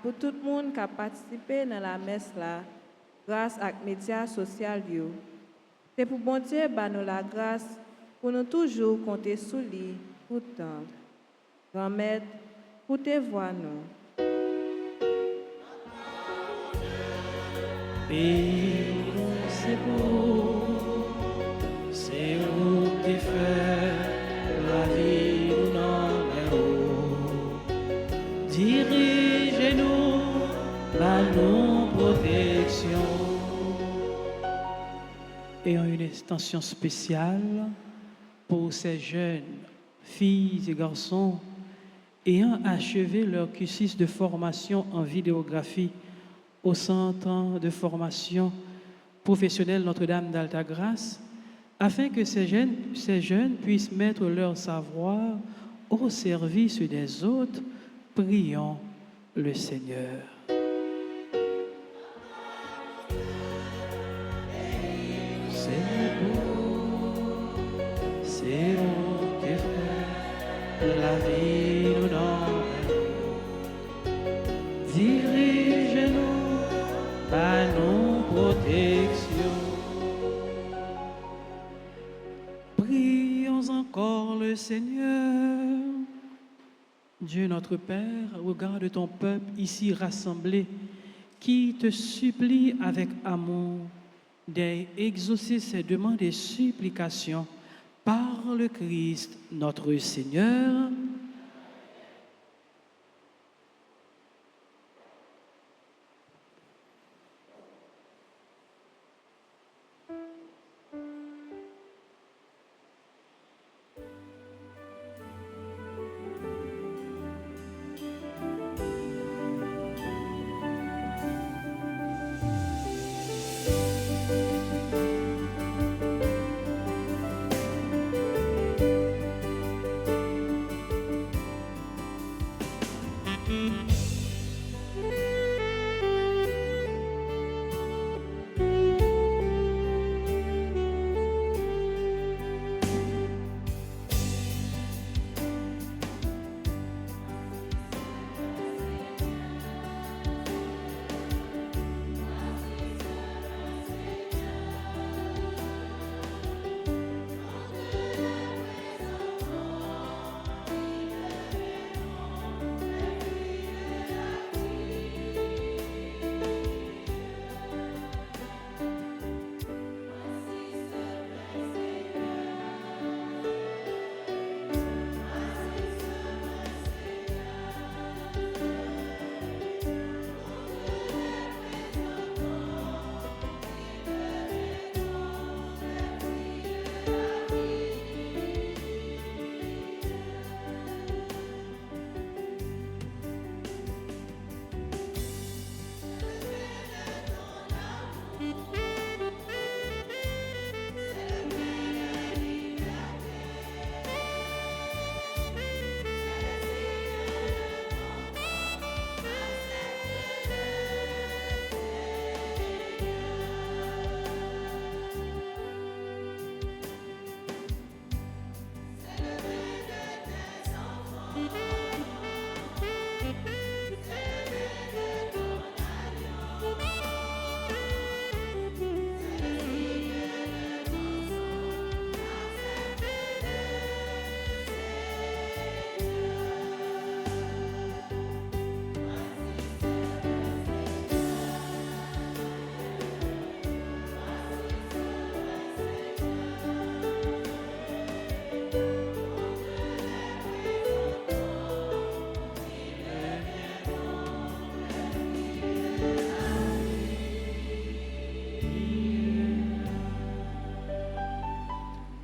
pour tout le monde qui a participé dans la messe là, grâce aux médias sociaux. C'est pour bon Dieu nous la grâce pour nous toujours compter sur lui tout le temps. Grand maître, pour te voir nous. Et c'est beau, c'est où t'es fait la vie de nos. Dirigez-nous à nos protections. Et en une extension spéciale pour ces jeunes filles et garçons ayant achevé leur cursus de formation en vidéographie au Centre de formation professionnelle Notre-Dame d'Altagrace, afin que ces jeunes puissent mettre leur savoir au service des autres. Prions le Seigneur. C'est beau, la vie nous donne. Dirige-nous par nos protections. Prions encore le Seigneur. Dieu notre Père, regarde ton peuple ici rassemblé, qui te supplie avec amour d'exaucer ses demandes et supplications par le Christ notre Seigneur.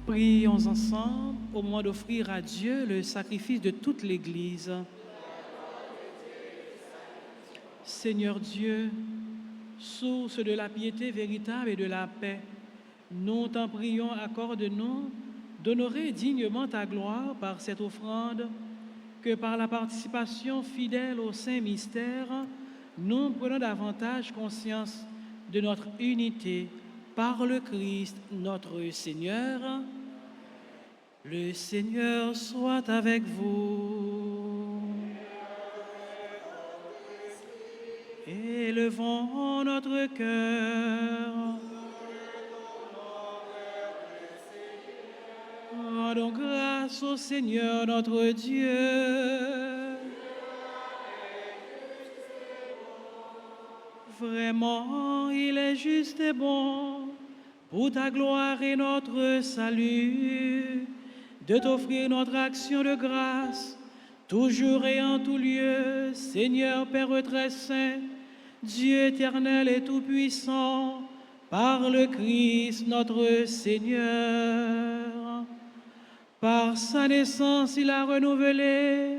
Prions ensemble au moment d'offrir à Dieu le sacrifice de toute l'Église. Seigneur Dieu, source de la piété véritable et de la paix, nous t'en prions, accorde-nous d'honorer dignement ta gloire par cette offrande, que par la participation fidèle au saint mystère, nous prenons davantage conscience de notre unité par le Christ notre Seigneur. Le Seigneur soit avec vous. Élevons notre cœur. Rendons grâce au Seigneur notre Dieu. Vraiment, il est juste et bon, pour ta gloire et notre salut, de t'offrir notre action de grâce, toujours et en tout lieu, Seigneur Père très saint, Dieu éternel et tout-puissant, par le Christ notre Seigneur. Par sa naissance, il a renouvelé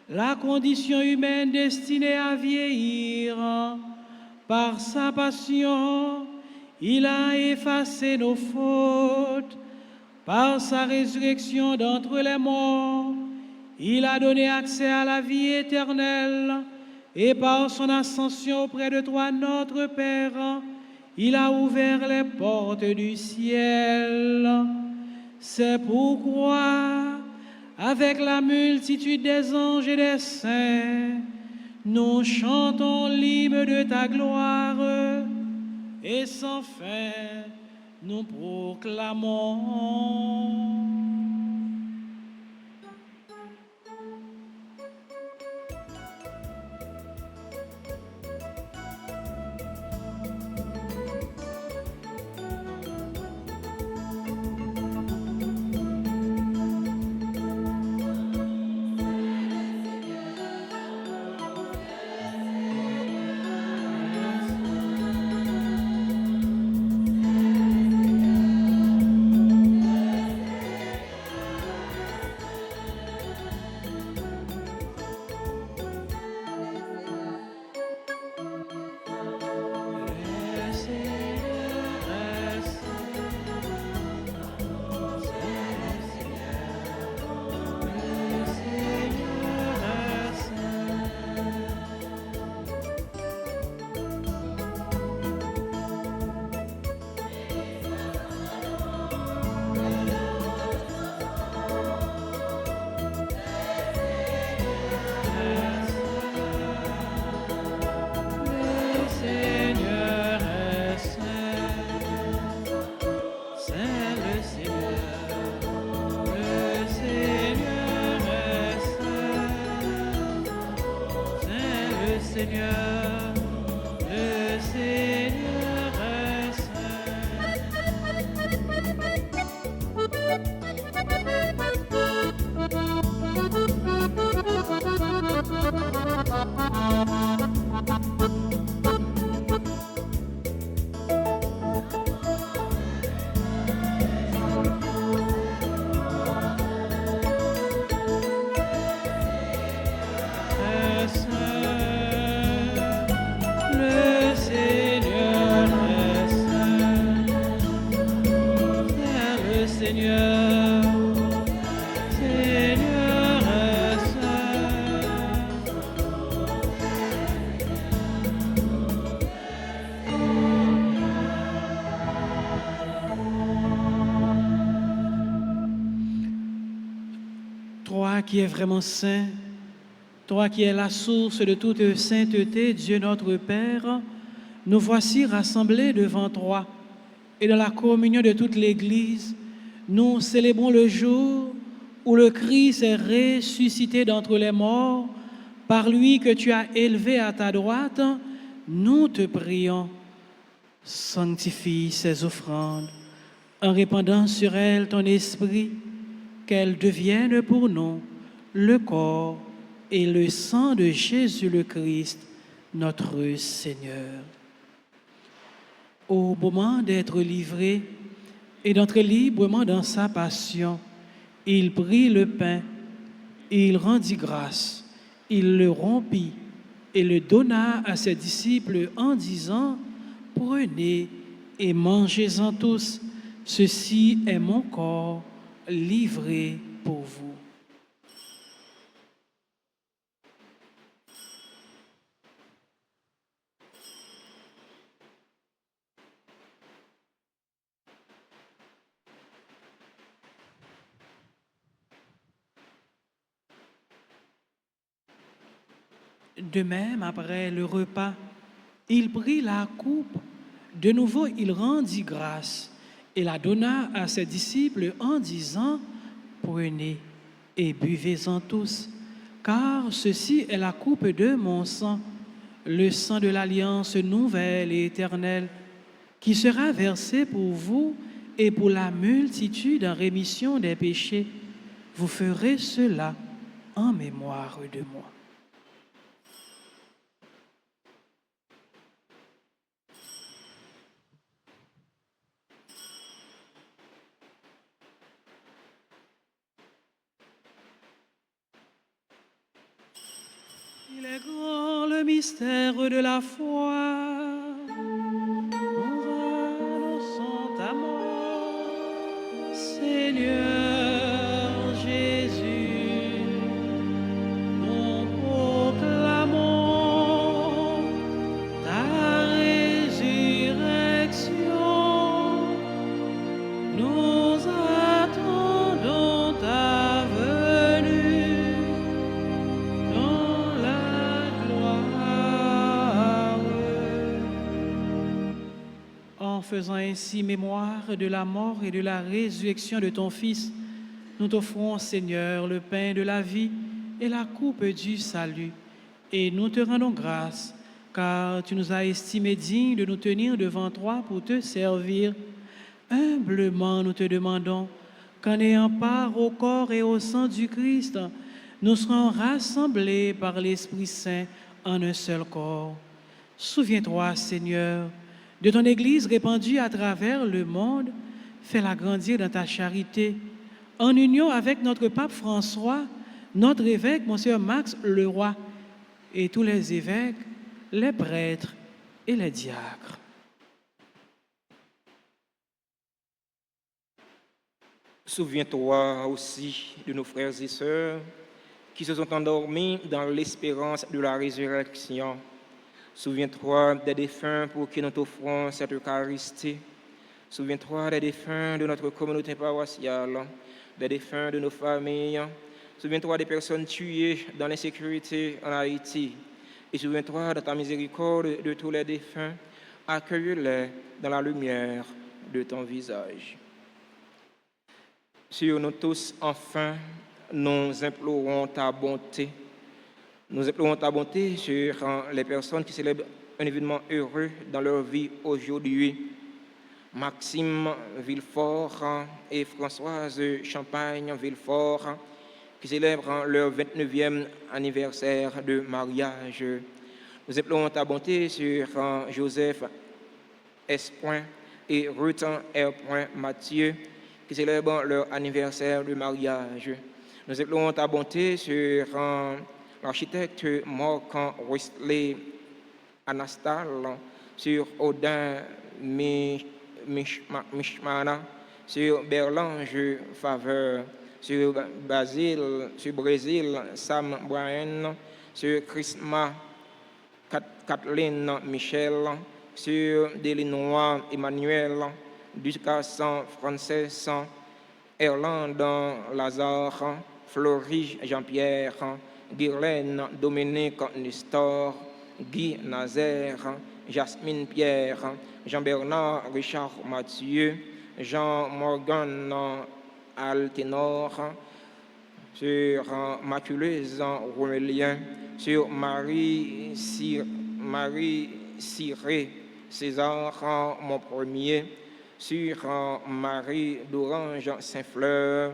la condition humaine destinée à vieillir. Par sa passion, il a effacé nos fautes. Par sa résurrection d'entre les morts, il a donné accès à la vie éternelle. Et par son ascension auprès de toi, notre Père, il a ouvert les portes du ciel. C'est pourquoi, avec la multitude des anges et des saints, nous chantons l'hymne de ta gloire et sans fin nous proclamons. Toi qui es vraiment saint, toi qui es la source de toute sainteté, Dieu notre Père, nous voici rassemblés devant toi et dans la communion de toute l'Église, nous célébrons le jour où le Christ est ressuscité d'entre les morts, par lui que tu as élevé à ta droite. Nous te prions, sanctifie ces offrandes en répandant sur elles ton esprit, qu'elles deviennent pour nous le corps et le sang de Jésus le Christ, notre Seigneur. Au moment d'être livré et d'entrer librement dans sa passion, il prit le pain, il rendit grâce, il le rompit et le donna à ses disciples en disant, « Prenez et mangez-en tous, ceci est mon corps livré pour vous. » De même, après le repas, il prit la coupe. De nouveau, il rendit grâce et la donna à ses disciples en disant, « Prenez et buvez-en tous, car ceci est la coupe de mon sang, le sang de l'alliance nouvelle et éternelle, qui sera versé pour vous et pour la multitude en rémission des péchés. Vous ferez cela en mémoire de moi. » Il est grand le mystère de la foi. Nous annonçons ta mort, Seigneur Jésus. Nous proclamons ta résurrection. Nous attendons ta venue. faisant ainsi mémoire de la mort et de la résurrection de ton Fils, nous t'offrons, Seigneur, le pain de la vie et la coupe du salut. Et nous te rendons grâce, car tu nous as estimés dignes de nous tenir devant toi pour te servir. Humblement, nous te demandons qu'en ayant part au corps et au sang du Christ, nous serons rassemblés par l'Esprit Saint en un seul corps. Souviens-toi, Seigneur, de ton Église répandue à travers le monde. Fais-la grandir dans ta charité, en union avec notre pape François, notre évêque, Monseigneur Max Leroy, et tous les évêques, les prêtres et les diacres. Souviens-toi aussi de nos frères et sœurs qui se sont endormis dans l'espérance de la résurrection. Souviens-toi des défunts pour qui nous t'offrons cette Eucharistie. Souviens-toi des défunts de notre communauté paroissiale, des défunts de nos familles. Souviens-toi des personnes tuées dans l'insécurité en Haïti. Et souviens-toi de ta miséricorde de tous les défunts. Accueille-les dans la lumière de ton visage. Sur nous tous, enfin, nous implorons ta bonté. Nous implorons ta bonté sur les personnes qui célèbrent un événement heureux dans leur vie aujourd'hui. Maxime Villefort et Françoise Champagne-Villefort, qui célèbrent leur 29e anniversaire de mariage. Nous implorons ta bonté sur Joseph S. et Ruth R. Mathieu, qui célèbrent leur anniversaire de mariage. Nous implorons ta bonté sur l'architecte Morgan Wesley Anastal, sur Odin Mishmana, sur Berlange Faveur, sur Brésil Sam Brian, sur Chrisma Kathleen Michel, sur Delinois Emmanuel, Ducas Frances, Erland Lazare, Florie Jean-Pierre, Guirlaine Dominique Nestor, Guy Nazaire, Jasmine Pierre, Jean-Bernard Richard Mathieu, Jean-Morgan Alténor, sur Maculeuse Romélien, sur Marie Ciré César mon premier, sur Marie d'Orange Saint-Fleur,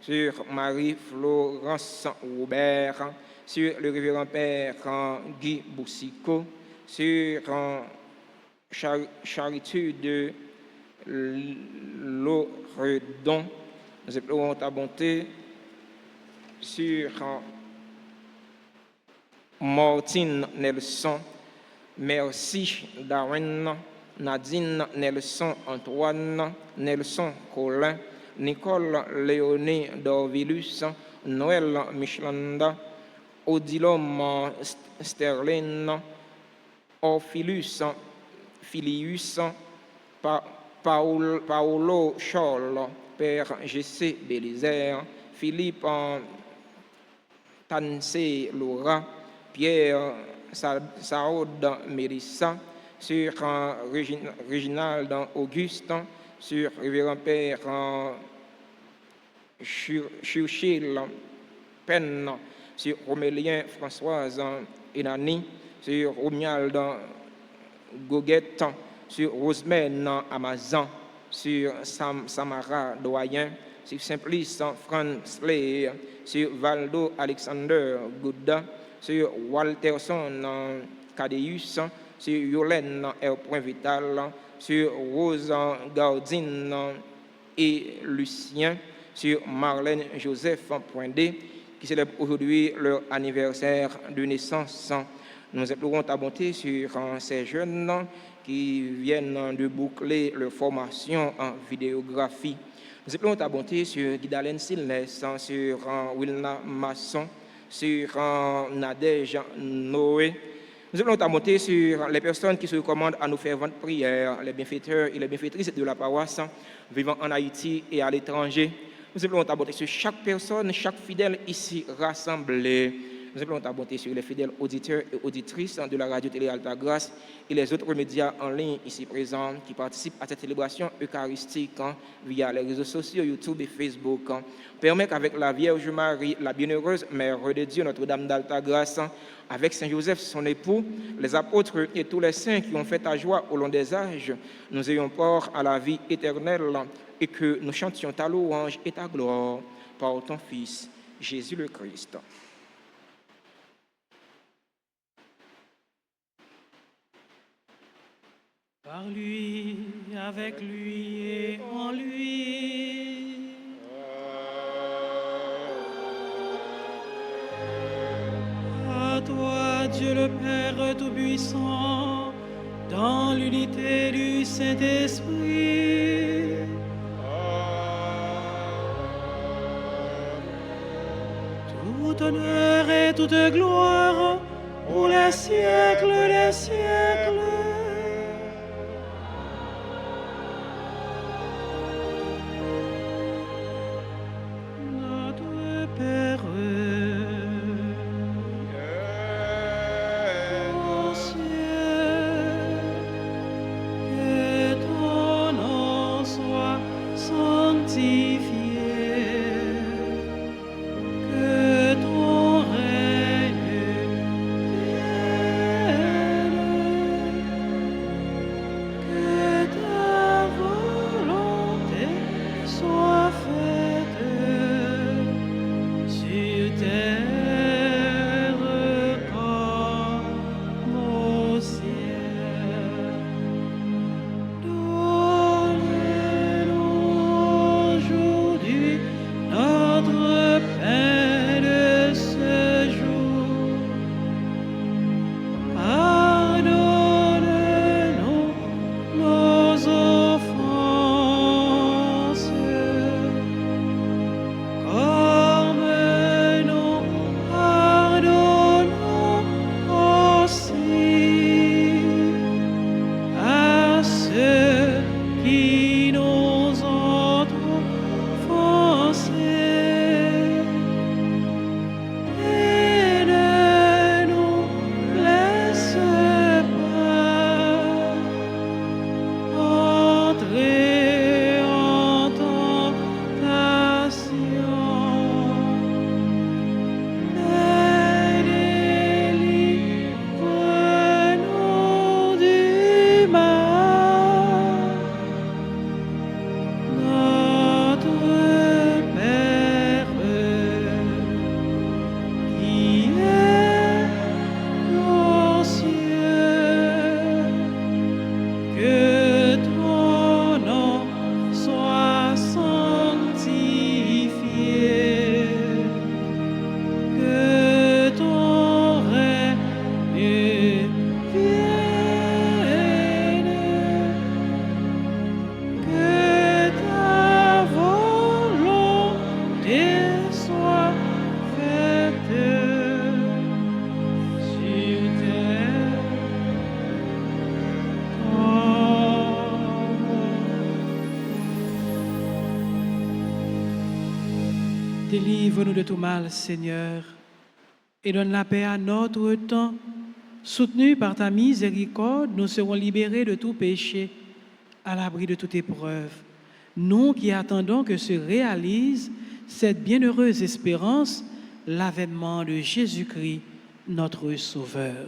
sur Marie-Florence Robert, sur le révérend Père Guy Boussico, sur Charitude Loredon. Nous implorons ta bonté sur Martine Nelson, Merci Darwin, Nadine Nelson Antoine, Nelson Colin, Nicole Léonie Dorvilus, Noël Michelanda, Odilom Sterling, Orphilus Filius, Paolo Scholl, Père G.C. Bélizer, Philippe Tansé Laura, Pierre Saoud Mélissa, sur Réginald Auguste, sur Révérend Père Churchill Penn, sur Romélien Françoise Enani, sur Romuald Goguette, sur Rosemène Amazon, sur Samara Doyen, sur Simplice Fransley, sur Valdo Alexander Gouda, sur Walterson Cadeus, sur Yolène R. Vital, sur Rose Gardine et Lucien, sur Marlène Joseph D, qui célèbrent aujourd'hui leur anniversaire de naissance. Nous implorons ta bonté sur ces jeunes qui viennent de boucler leur formation en vidéographie. Nous implorons ta bonté sur Guidalène Silnes, sur Wilna Masson, sur Nadège Noé. Nous allons ta bonté sur les personnes qui se recommandent à nous faire vente prière, les bienfaiteurs et les bienfaitrices de la paroisse vivant en Haïti et à l'étranger. Nous allons ta bonté sur chaque personne, chaque fidèle ici rassemblé. nous implorons ta bonté sur les fidèles auditeurs et auditrices de la radio-télé Alta Grâce et les autres médias en ligne ici présents qui participent à cette célébration eucharistique via les réseaux sociaux YouTube et Facebook. Permets qu'avec la Vierge Marie, la bienheureuse Mère de Dieu, Notre-Dame d'Alta Grâce, avec Saint Joseph, son époux, les apôtres et tous les saints qui ont fait ta joie au long des âges, nous ayons part à la vie éternelle et que nous chantions ta louange et ta gloire par ton Fils, Jésus le Christ. Par lui, avec lui et en lui. À toi, Dieu le Père Tout-Puissant, dans l'unité du Saint-Esprit. Tout honneur et toute gloire pour les siècles des siècles. Notre Père, aux cieux, que ton nom soit sanctifié. Que ton règne vienne, que ta volonté soit faite sur terre comme au ciel. Donne-nous aujourd'hui notre pain de ce jour. Pardonne-nous nos offenses, comme nous pardonnons aussi à ceux qui nous ont offensés. Et ne nous laisse pas entrer en tentation, mais délivre-nous du mal. Notre Père, qui est aux cieux, que ton nom soit sanctifié, que ton règne vienne, que ta volonté soit faite sur terre comme. Délivre-nous de tout mal, Seigneur, et donne la paix à notre temps. Soutenus par ta miséricorde, nous serons libérés de tout péché, à l'abri de toute épreuve. Nous qui attendons que se réalise cette bienheureuse espérance, l'avènement de Jésus-Christ, notre Sauveur.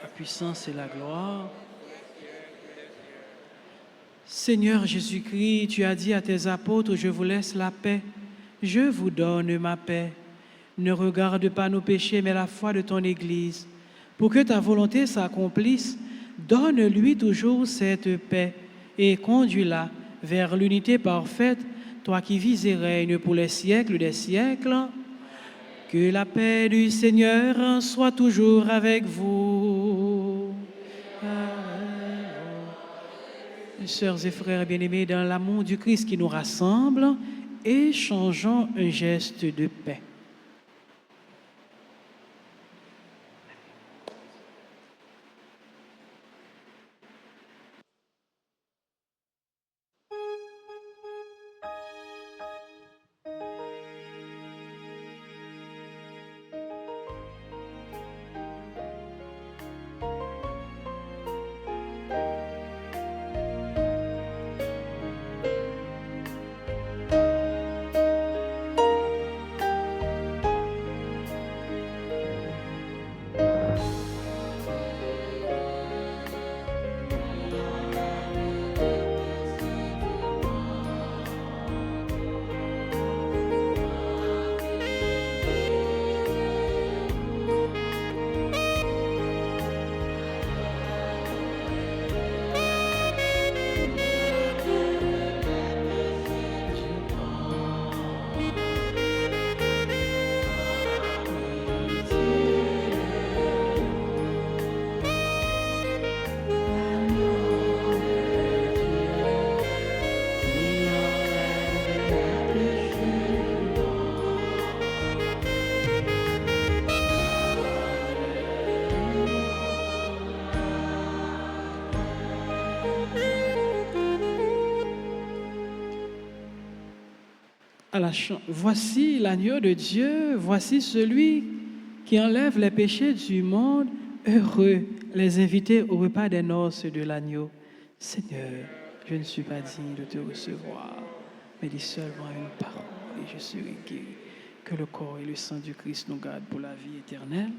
La puissance et la gloire. Seigneur Jésus-Christ, tu as dit à tes apôtres, je vous laisse la paix, je vous donne ma paix. Ne regarde pas nos péchés, mais la foi de ton Église. Pour que ta volonté s'accomplisse, donne-lui toujours cette paix et conduis-la vers l'unité parfaite, toi qui vis et règnes pour les siècles des siècles. Que la paix du Seigneur soit toujours avec vous. Sœurs et frères bien-aimés, dans l'amour du Christ qui nous rassemble, échangeons un geste de paix. Voici l'agneau de Dieu, voici celui qui enlève les péchés du monde. Heureux les invités au repas des noces de l'agneau. Seigneur, je ne suis pas digne de te recevoir, mais dis seulement une parole et je serai guéri. Que le corps et le sang du Christ nous gardent pour la vie éternelle.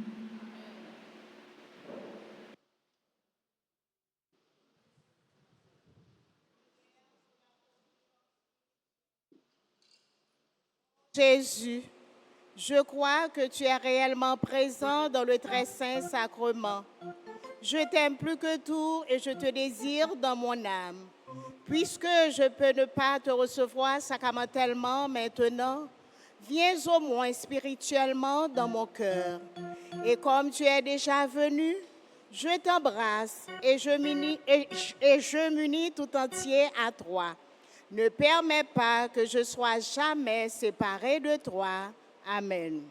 Jésus, je crois que tu es réellement présent dans le très saint sacrement. Je t'aime plus que tout et je te désire dans mon âme. Puisque je peux ne pas te recevoir sacramentellement maintenant, viens au moins spirituellement dans mon cœur. Et comme tu es déjà venu, je t'embrasse et je m'unis tout entier à toi. Ne permets pas que je sois jamais séparé de toi. Amen.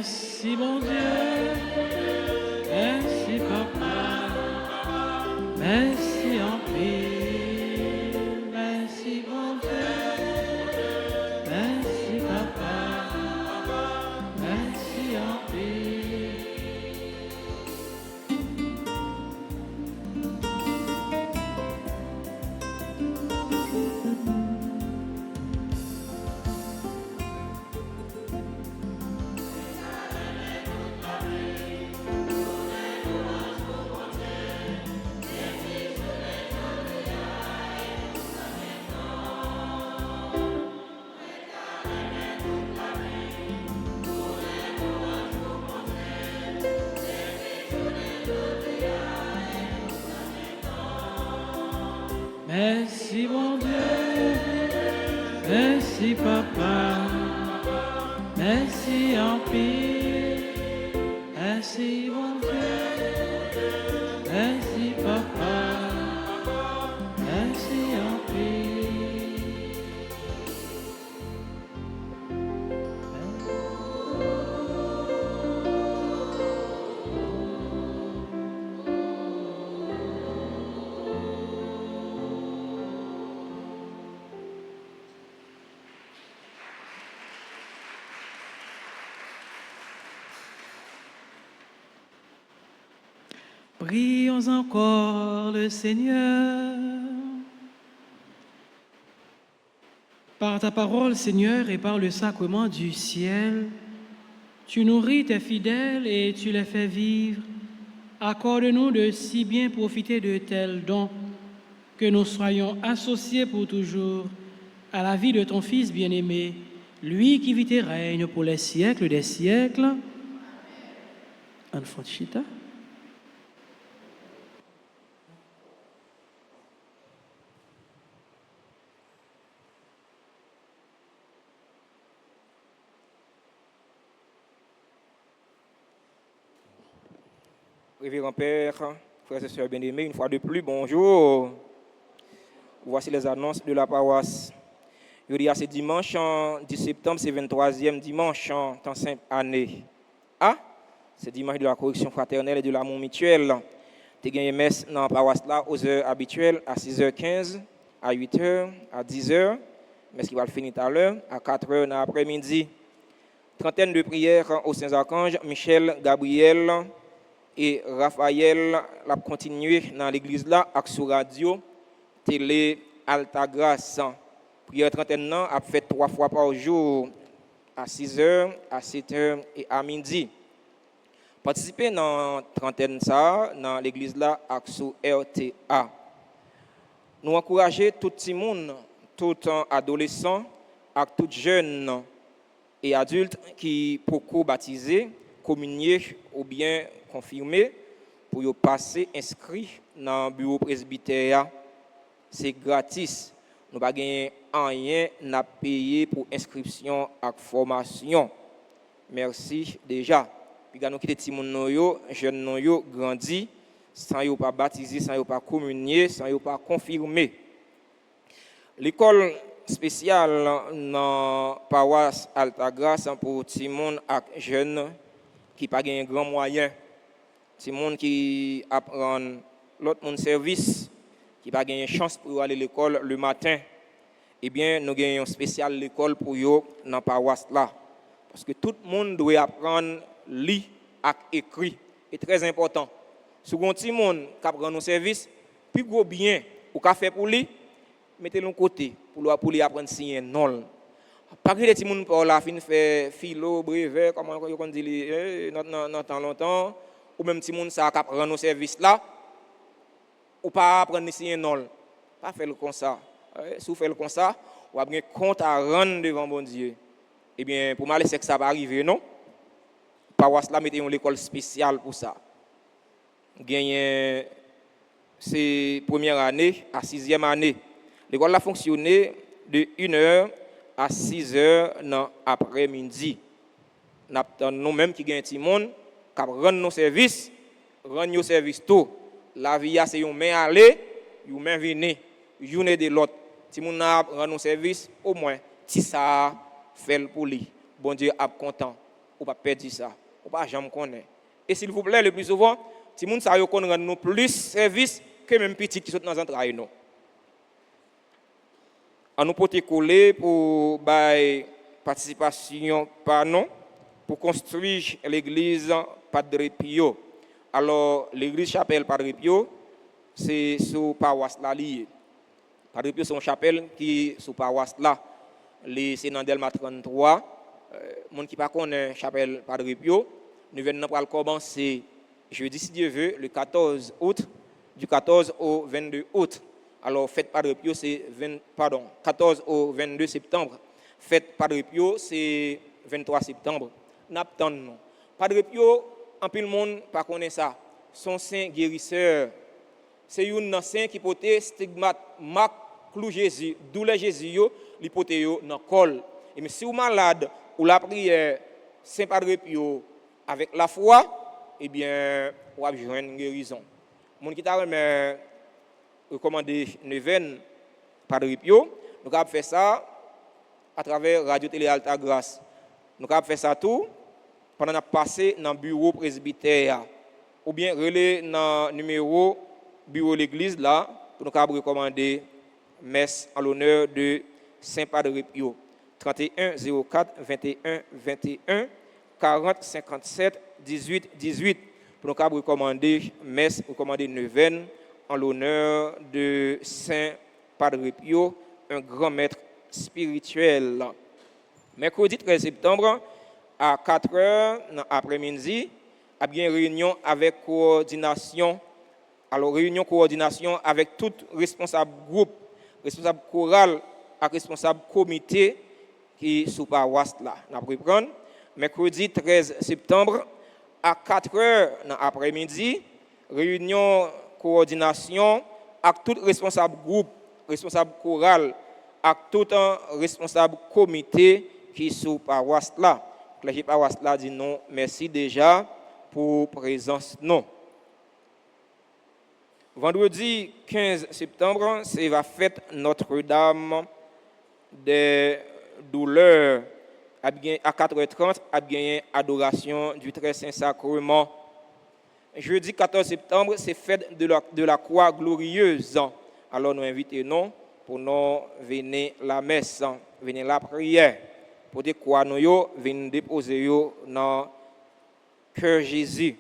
Merci mon Dieu, merci papa, merci en pile, merci mon Dieu, merci papa, merci en pile. Merci mon Dieu, merci papa, merci en pile, merci mon Dieu, merci papa, merci en pile. Prions encore le Seigneur. Par ta parole, Seigneur, et par le sacrement du ciel, tu nourris tes fidèles et tu les fais vivre. Accorde-nous de si bien profiter de tels dons que nous soyons associés pour toujours à la vie de ton Fils bien-aimé, lui qui vit et règne pour les siècles des siècles. Enfant Chita. Révérend Père, frères et sœurs bien-aimés, une fois de plus, bonjour. Voici les annonces de la paroisse. Aujourd'hui, c'est dimanche 10 septembre, c'est 23e dimanche en sainte année. Ah, c'est dimanche de la correction fraternelle et de l'amour mutuel. Tu as gagné messe dans la paroisse là aux heures habituelles, à 6h15, à 8h, à 10h. Messe qui va le finir tout à l'heure, à 4h dans l'après-midi. Trentaine de prières aux Saints-Archanges, Michel, Gabriel et Raphaël l'a continué dans l'église là avec sur radio télé Altagrace. Prière trentaine a fait 3 fois par jour à 6h, à 7h et à midi. Participer dans trentaine ça dans l'église là avec sur RTA. Nous encourager tout le monde, tout adolescent et tout jeune et adulte qui pour baptiser, communier ou bien confirmer pour y passer inscrit dans le bureau presbytère. C'est gratis. Nous n'avons pas rien à payer pour inscription et formation. Merci déjà. Puis nous quitter les jeunes nous grandi sans y pas baptiser, sans y pas communier, sans y pas confirmer. L'école spéciale dans la paroisse Altagrace pour les monde et jeunes qui n'ont pas de grands moyens. C'est les gens qui apprennent l'autre monde service, qui n'ont pas de chance pour aller à l'école le matin. Eh bien, nous avons une spéciale l'école pour eux dans la paroisse là. Parce que tout le monde doit apprendre à lire et écrire. C'est très important. Si vous avez des gens qui apprennent nos services, plus gros bien ou qu'a fait pour lui, mettez-le de côté pour lui apprendre à signer non. Pas que les gens qui la fin fait philo, brevet, comment on dit, dans temps longtemps, ou même si les gens qui apprennent nos services là, ou pas apprendre à signer non. Pas faire comme ça. Si vous faites comme ça, vous avez un compte à rendre devant bon Dieu. Eh bien, pour moi, c'est que ça va arriver, non? Paroisse là, mettez une école spéciale pour ça. Gagné, c'est première année à 6e année. L'école a fonctionné de 1h à 6h dans l'après-midi. Nous-mêmes qui gagnons tout le monde, qui rendons nos services tôt. La vie, c'est une main aller, une main venir, une de l'autre. Si nous rendons nos services, au moins, si ça fait pour lui. Bon Dieu est content. ou pas perdre ça. Ou pas jamais connaître. Et s'il vous plaît, le plus souvent, si moun sa yo kon rend nous plus service que même petit qui sont dans entrailles nous. On nous peut coller pour participation par non pour construire l'église Padre Pio. Alors l'église chapelle Padre Pio c'est sous paroisse là lié. Padre Pio c'est une chapelle qui est sous paroisse là. C'est dans Delma 33. Monde qui pas connaît chapelle Padre Pio, nous venons pour commencer jeudi si Dieu veut le 14 août du 14 au 22 août. Alors fête Padre Pio c'est 14 au 22 septembre. Fête Padre Pio c'est 23 septembre. N'attendons. Padre Pio en pile monde pas connaît ça. Son saint guérisseur. C'est un saint qui portait stigmate marque clou Jésus, douleur Jésus yo, li porter yo dans col. Et mais si vous malade ou la prière Saint Padre Pio avec la foi, eh bien vous avez une guérison. Mon qui t'a recommandé neuvaine Padre Pio, nous avons fait ça à travers Radio Télé Alta Grâce. Nous avons fait ça tout pendant qu'on a passé dans le bureau presbytère ou bien relais dans le numéro bureau de l'église là pour nous recommander messe en l'honneur de Saint Padre Pio. 31 04 21 21 40 57 18 18 pour nous recommander messe recommander neuvaine en l'honneur de Saint Padre Pio, un grand maître spirituel. Mercredi 13 septembre à 4h après-midi, a bien réunion avec coordination. Alors réunion coordination avec tout responsable groupe, responsable choral et responsable comité qui sous paroisse là. N'a reprendre mercredi 13 septembre à 4h après-midi, réunion coordination avec tout responsable groupe, responsable choral et tout un responsable comité qui sous paroisse là. Clergé paroisse là dit non, merci déjà pour présence non. Vendredi 15 septembre, c'est la fête Notre-Dame des douleurs. À 4h30, à bien adoration du Très Saint Sacrement. Jeudi 14 septembre, c'est fête de la croix glorieuse. Alors nous invitons pour nous venir la messe, venir la prière, pour des croix nous venir déposer dans le cœur Jésus.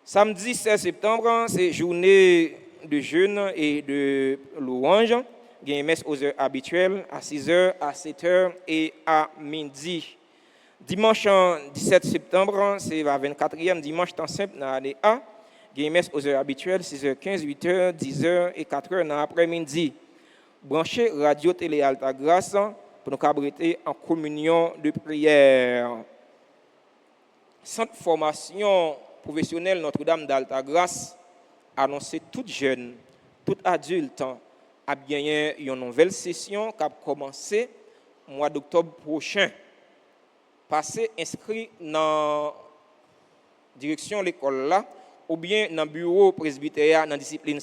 Samedi 16 septembre, c'est journée de jeûne et de louange. Il y a une messe aux heures habituelles, à 6h, à 7h et à midi. Dimanche 17 septembre, c'est la 24e dimanche temps simple dans l'année A. Il y a une messe aux heures habituelles, 6h15, 8h, 10h et 4h dans l'après-midi. Branchez Radio Télé Alta Grâce pour nous abriter en communion de prière. Centre formation professionnelle Notre-Dame d'Alta Grâce annoncé tout jeune, tout adulte a gagné une nouvelle session qui a commencé au mois d'octobre prochain. Passez inscrit dans la direction de l'école là ou bien dans le bureau presbytère dans la discipline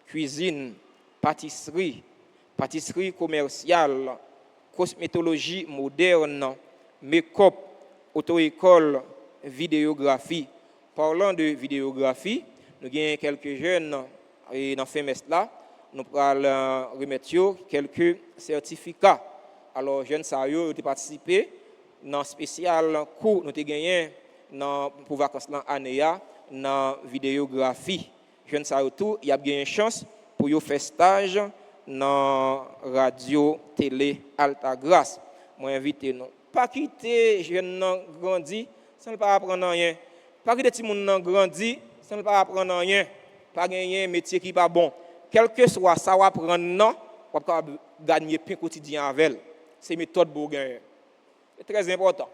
cuisine, pâtisserie commerciale, cosmétologie moderne, make-up, auto-école, vidéographie. Parlant de vidéographie, nous avons quelques jeunes dans ce semestre là, nous allons remettre quelques certificats. Alors, jeunes ont participé dans un spécial cours nous avons gagné pour vacances l'année dans vidéographie. Jeunes tout, il y a bien une chance pour faire stage dans radio télé Alta Grâce. Moi invite nous pas quitter jeunes grandi sans ne pas apprendre rien. Pas quitter petit monde grandi sans ne pas apprendre rien. Pas gagner un métier qui pas bon. Quel que soit ça va prendre non, on va gagner pain quotidien avec. C'est méthode pour gagner. C'est très important.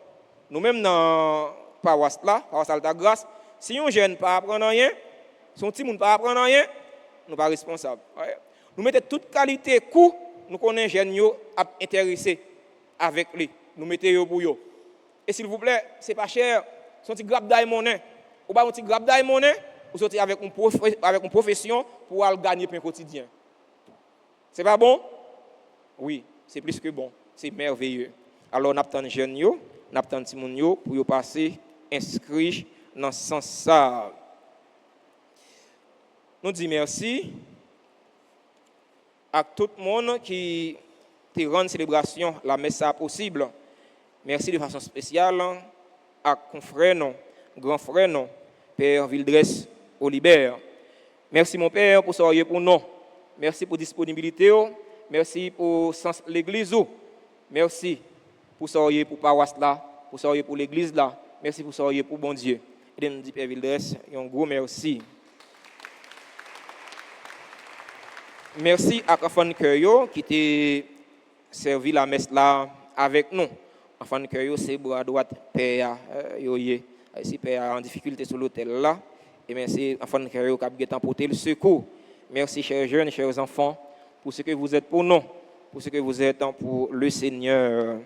Nous-mêmes dans paroisse là, paroisse Alta Grâce, si un jeune pas apprendre rien, son petit monde pas apprendre rien, nous pas responsables. Nous mettons toute qualité coup, nous connaissons jeunes yo intéressés avec lui. Nous mettons yo pour yo. Et s'il vous plaît, c'est pas cher, son petit grappe d'ail monnaie. Ou pas un petit grappe d'ail monnaie, ou sortir avec une profession pour aller gagner pain quotidien. C'est pas bon? Oui, c'est plus que bon. C'est merveilleux. Alors, on attend jeunes yo n'a pas petit moun yo pour yo passer inscrit dans ce sens ça. Nous disons merci à tout le monde qui te rend célébration la messe possible. Merci de façon spéciale à confrère non, grand frère non, Père Vildres Olibert. Merci mon Père pour soyez pour nous. Merci pour disponibilité. Merci pour sens l'église. Merci pour soyez pour paroisse là, pour soyez pour l'église là. Merci pour soyez pour bon Dieu. Et nous dit Père Vildres un gros merci. Merci à Enfant Cœur qui t'a servi la messe là avec nous. Enfant Cœur, c'est bras droite Père si Père en difficulté sur l'hôtel là. Et merci Enfant Cœur qui a emporté le secours. Merci chers jeunes, chers enfants, pour ce que vous êtes pour nous, pour ce que vous êtes pour le Seigneur.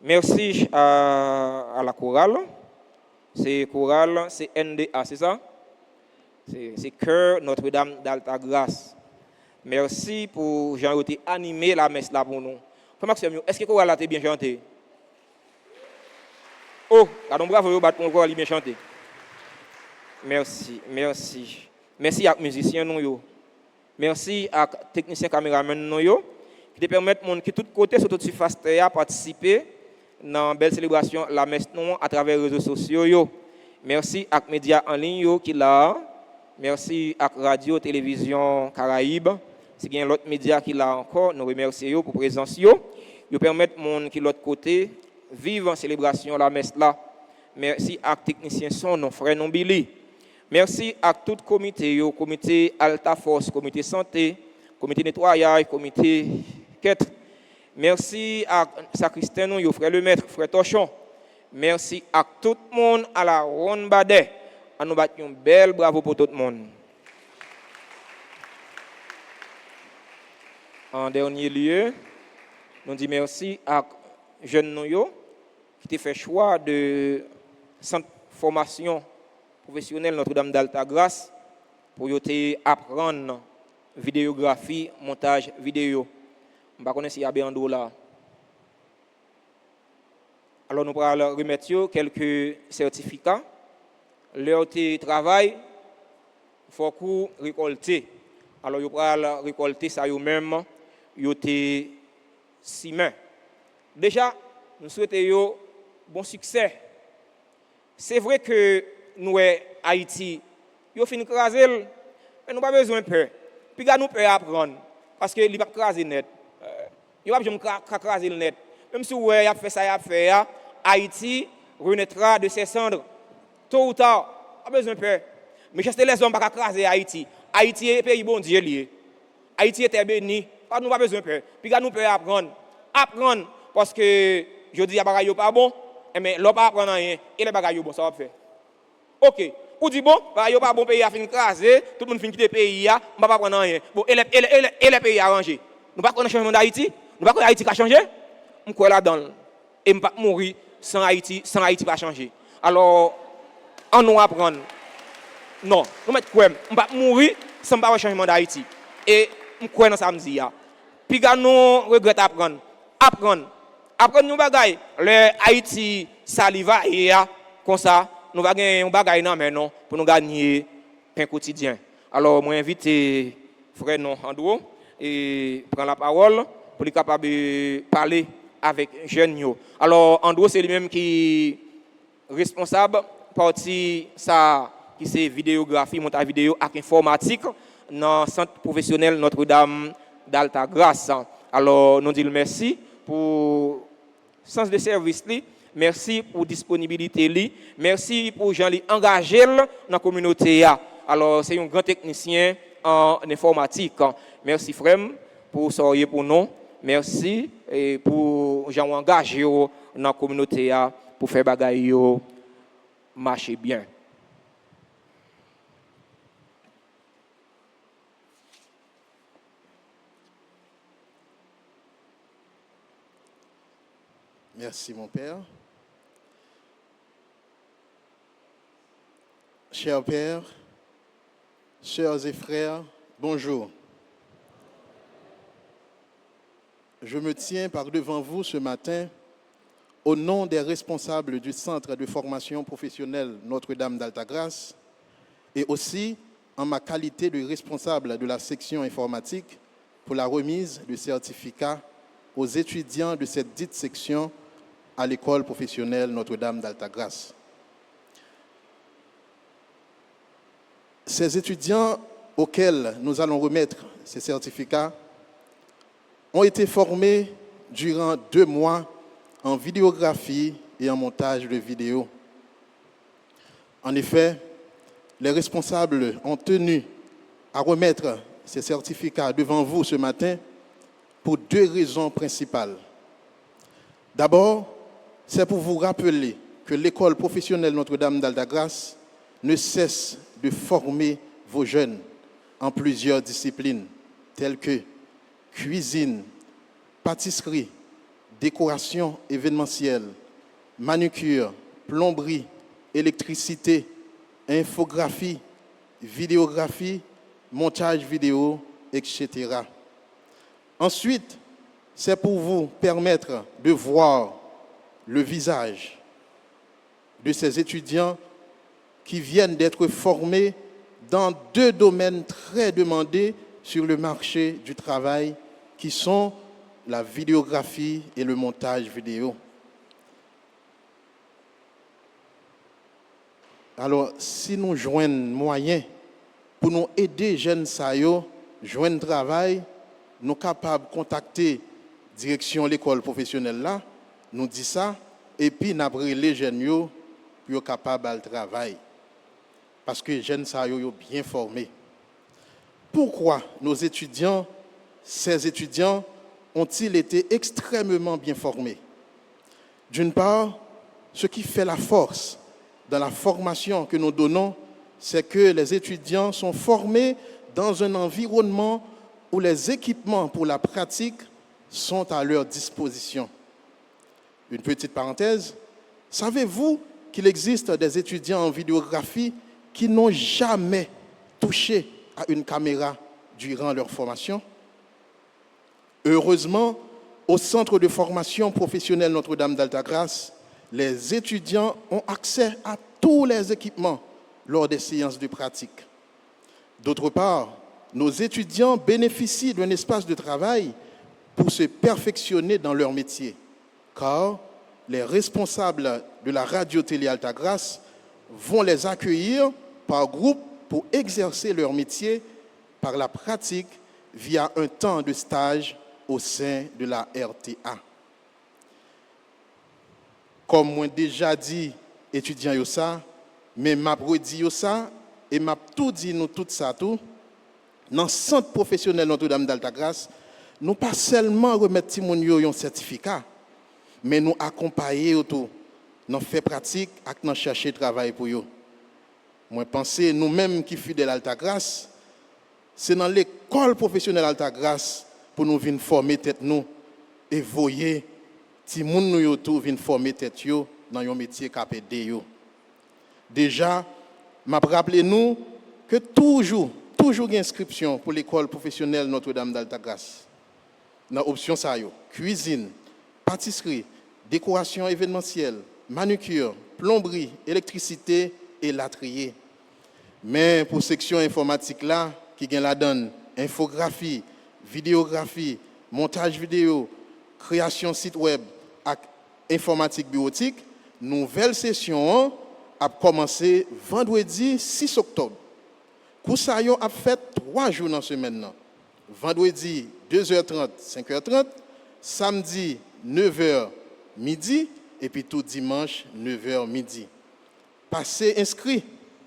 Merci à la chorale. C'est chorale, c'est NDA, c'est ça? C'est Cœur Notre-Dame d'Alta Grâce. Merci pour Jean qui animé la messe là pour nous. Maxime, est-ce que chorale a été bien chanté? Oh, pardon, bravo, vous battre pour chorale bien chanté. Merci, merci. Merci à musiciens nous. Merci à techniciens caméramans nous qui te permettent de qui tout côté sur toute surface terre participer dans une belle célébration la messe nous à travers les réseaux sociaux. Merci à médias en ligne qui là. Merci à Radio Télévision Caraïbes. Si il y a l'autre média qui là encore, nous remercions pour présence yo. Ils permettent monde qui l'autre côté vivre en célébration la messe là. Merci à techniciens son nos frères non Billy. Merci à tout comité, comité Alta Force, comité santé, comité nettoyage, comité quête. Merci à sacristain, frère le maître, frère Torchon. Merci à tout le monde à la Ronde Badet. À nous battre un bel bravo pour tout le monde. En dernier lieu, nous disons merci à jeunes nous qui ont fait choix de centre formation professionnel Notre-Dame d'Alta Grâce pour apprendre vidéographie, montage vidéo. Je ne sais pas s'il y a bien là. Alors nous allons remettre quelques certificats. Leur travail, il faut qu'on récolte. Alors vous allez récolter ça vous-même, vous avez 6 mains. Déjà, nous souhaitons bon succès. C'est vrai que nous, Haïti, nous finissons de craser, mais nous n'avons pas besoin de peur. Puis nous pouvons apprendre, parce qu'il ne va pas craser net. Il ne va pas craser net. Même si vous avez fait ça, Haïti renaîtra de ses cendres. Tôt ou tard, pas besoin de peur. Mais juste les hommes ne peuvent pas craser Haïti. Haïti est un pays bon Dieu lié. Haïti est béni. Nous n'avons pas besoin de peur. Puis nous pouvons apprendre. Apprendre, parce que je dis que les bagages pas bon, mais l'on pas apprendre rien. Et les bagages bon, ça va faire. Ok. Ou dit bon, il pas bon pays à fin craser, tout le monde finit quitter le pays, on ne va pas prendre rien. Bon, et les pays arrangés. Nous ne pouvons pas changer d'Haïti. Nous ne pouvons pas Haïti qui changer. Nous sommes là-dedans. Et nous ne pouvons pas mourir sans Haïti pas changer. Alors, on nous apprendre. Non, nous mettons quoi? On ne peut pas mourir sans pas changement d'Haïti. Et nous croyons dans samedi. Puis nous regrettons apprendre. Apprendre nous bagaille. Le Haïti saliva et comme ça. Nous allons gagner un bagage non pour nous gagner pain quotidien. Alors, moi invite frère non Andro et prendre la parole pour être capable de parler avec jeunes. Alors, Andro c'est lui-même qui est responsable partie ça qui c'est vidéographie, montage vidéo avec informatique dans le centre professionnel Notre-Dame d'Alta Grâce. Alors, nous disons merci pour le sens de service. Merci pour la disponibilité. Merci pour Jean li engagé dans la communauté. Alors, c'est un grand technicien en informatique. Merci, frère, pour soyez pour nous. Merci et pour Jean engagé dans la communauté pour faire bagaille marcher bien. Merci, mon Père. Chers pères, sœurs et frères, bonjour. Je me tiens par devant vous ce matin au nom des responsables du Centre de formation professionnelle Notre-Dame d'Altagrace et aussi en ma qualité de responsable de la section informatique pour la remise du certificat aux étudiants de cette dite section à l'école professionnelle Notre-Dame d'Altagrace. Ces étudiants auxquels nous allons remettre ces certificats ont été formés durant 2 mois en vidéographie et en montage de vidéos. En effet, les responsables ont tenu à remettre ces certificats devant vous ce matin pour 2 raisons principales. D'abord, c'est pour vous rappeler que l'école professionnelle Notre-Dame d'Altagrace ne cesse de former vos jeunes en plusieurs disciplines telles que cuisine, pâtisserie, décoration événementielle, manucure, plomberie, électricité, infographie, vidéographie, montage vidéo, etc. Ensuite, c'est pour vous permettre de voir le visage de ces étudiants qui viennent d'être formés dans 2 domaines très demandés sur le marché du travail, qui sont la vidéographie et le montage vidéo. Alors, si nous joignons moyens pour nous aider jeunes sayo joindre travail, nous sommes capables de contacter la direction de l'école professionnelle là, nous dit ça, et puis nous avons les jeunes pour être capables de travail. Parce que les jeunes sayo sont bien formés. Pourquoi ces étudiants ont-ils été extrêmement bien formés? D'une part, ce qui fait la force dans la formation que nous donnons, c'est que les étudiants sont formés dans un environnement où les équipements pour la pratique sont à leur disposition. Une petite parenthèse, savez-vous qu'il existe des étudiants en vidéographie qui n'ont jamais touché à une caméra durant leur formation? Heureusement, au Centre de formation professionnelle Notre-Dame d'Altagrace, les étudiants ont accès à tous les équipements lors des séances de pratique. D'autre part, nos étudiants bénéficient d'un espace de travail pour se perfectionner dans leur métier, car les responsables de la radio-télé Altagrace vont les accueillir par groupe pour exercer leur métier par la pratique via un temps de stage au sein de la RTA. Comme moi déjà dit, étudiants yo ça, mais m'a redit yo ça et m'a tout dit nous tout ça tout. Dans le centre professionnel Notre-Dame d'Altagrace, nous pas seulement remettre ti moun yo un certificat, mais nous accompagner autour, nous faire pratique et nous chercher travail pour yo. Moi penser nous-mêmes qui fidèles à Altagrace, c'est dans l'école professionnelle Altagrace pour nous venir former tête nous et voyer ti moun nou yo tout venir former tête yo dans un métier capé de yo. Déjà, m'a rappelé nous que toujours inscription pour l'école professionnelle Notre-Dame d'Altagrace. Dans option ça yo, cuisine, pâtisserie, décoration événementielle, manucure, plomberie, électricité et latrier. Mais pour section informatique là qui gagne la donne infographie, vidéographie, montage vidéo, création site web et informatique bureautique, nouvelle session a commencé vendredi 6 octobre. Koussayon a fait 3 jours dans la semaine. Vendredi 2h30, 5h30, samedi 9h midi et puis tout dimanche 9h midi. Passez inscrit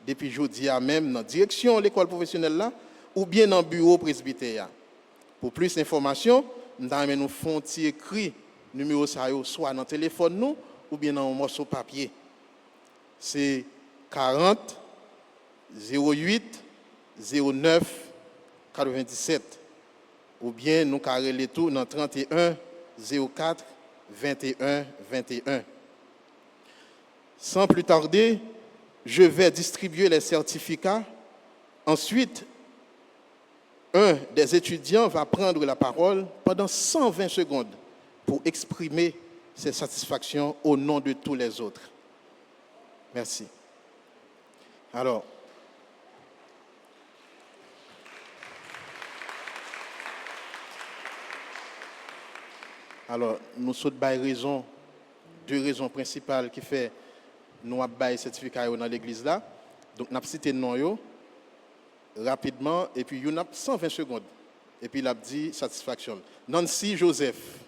depuis jeudi à même dans la direction de l'école professionnelle là ou bien dans le bureau presbytère. Pour plus d'informations, nous font écrit numéro ça soit dans le téléphone nous ou bien dans un morceau de papier. C'est 40 08 09 97 ou bien nous carré les tout dans 31 04 21 21. Sans plus tarder, je vais distribuer les certificats. Ensuite, un des étudiants va prendre la parole pendant 120 secondes pour exprimer ces satisfactions au nom de tous les autres. Merci. Alors, nous sommes deux raisons principales qui fait nous avons bail certificat dans l'église là. Donc nous avons cité le nom rapidement et puis il y a 120 secondes. Et puis il a dit satisfaction. Nancy Joseph.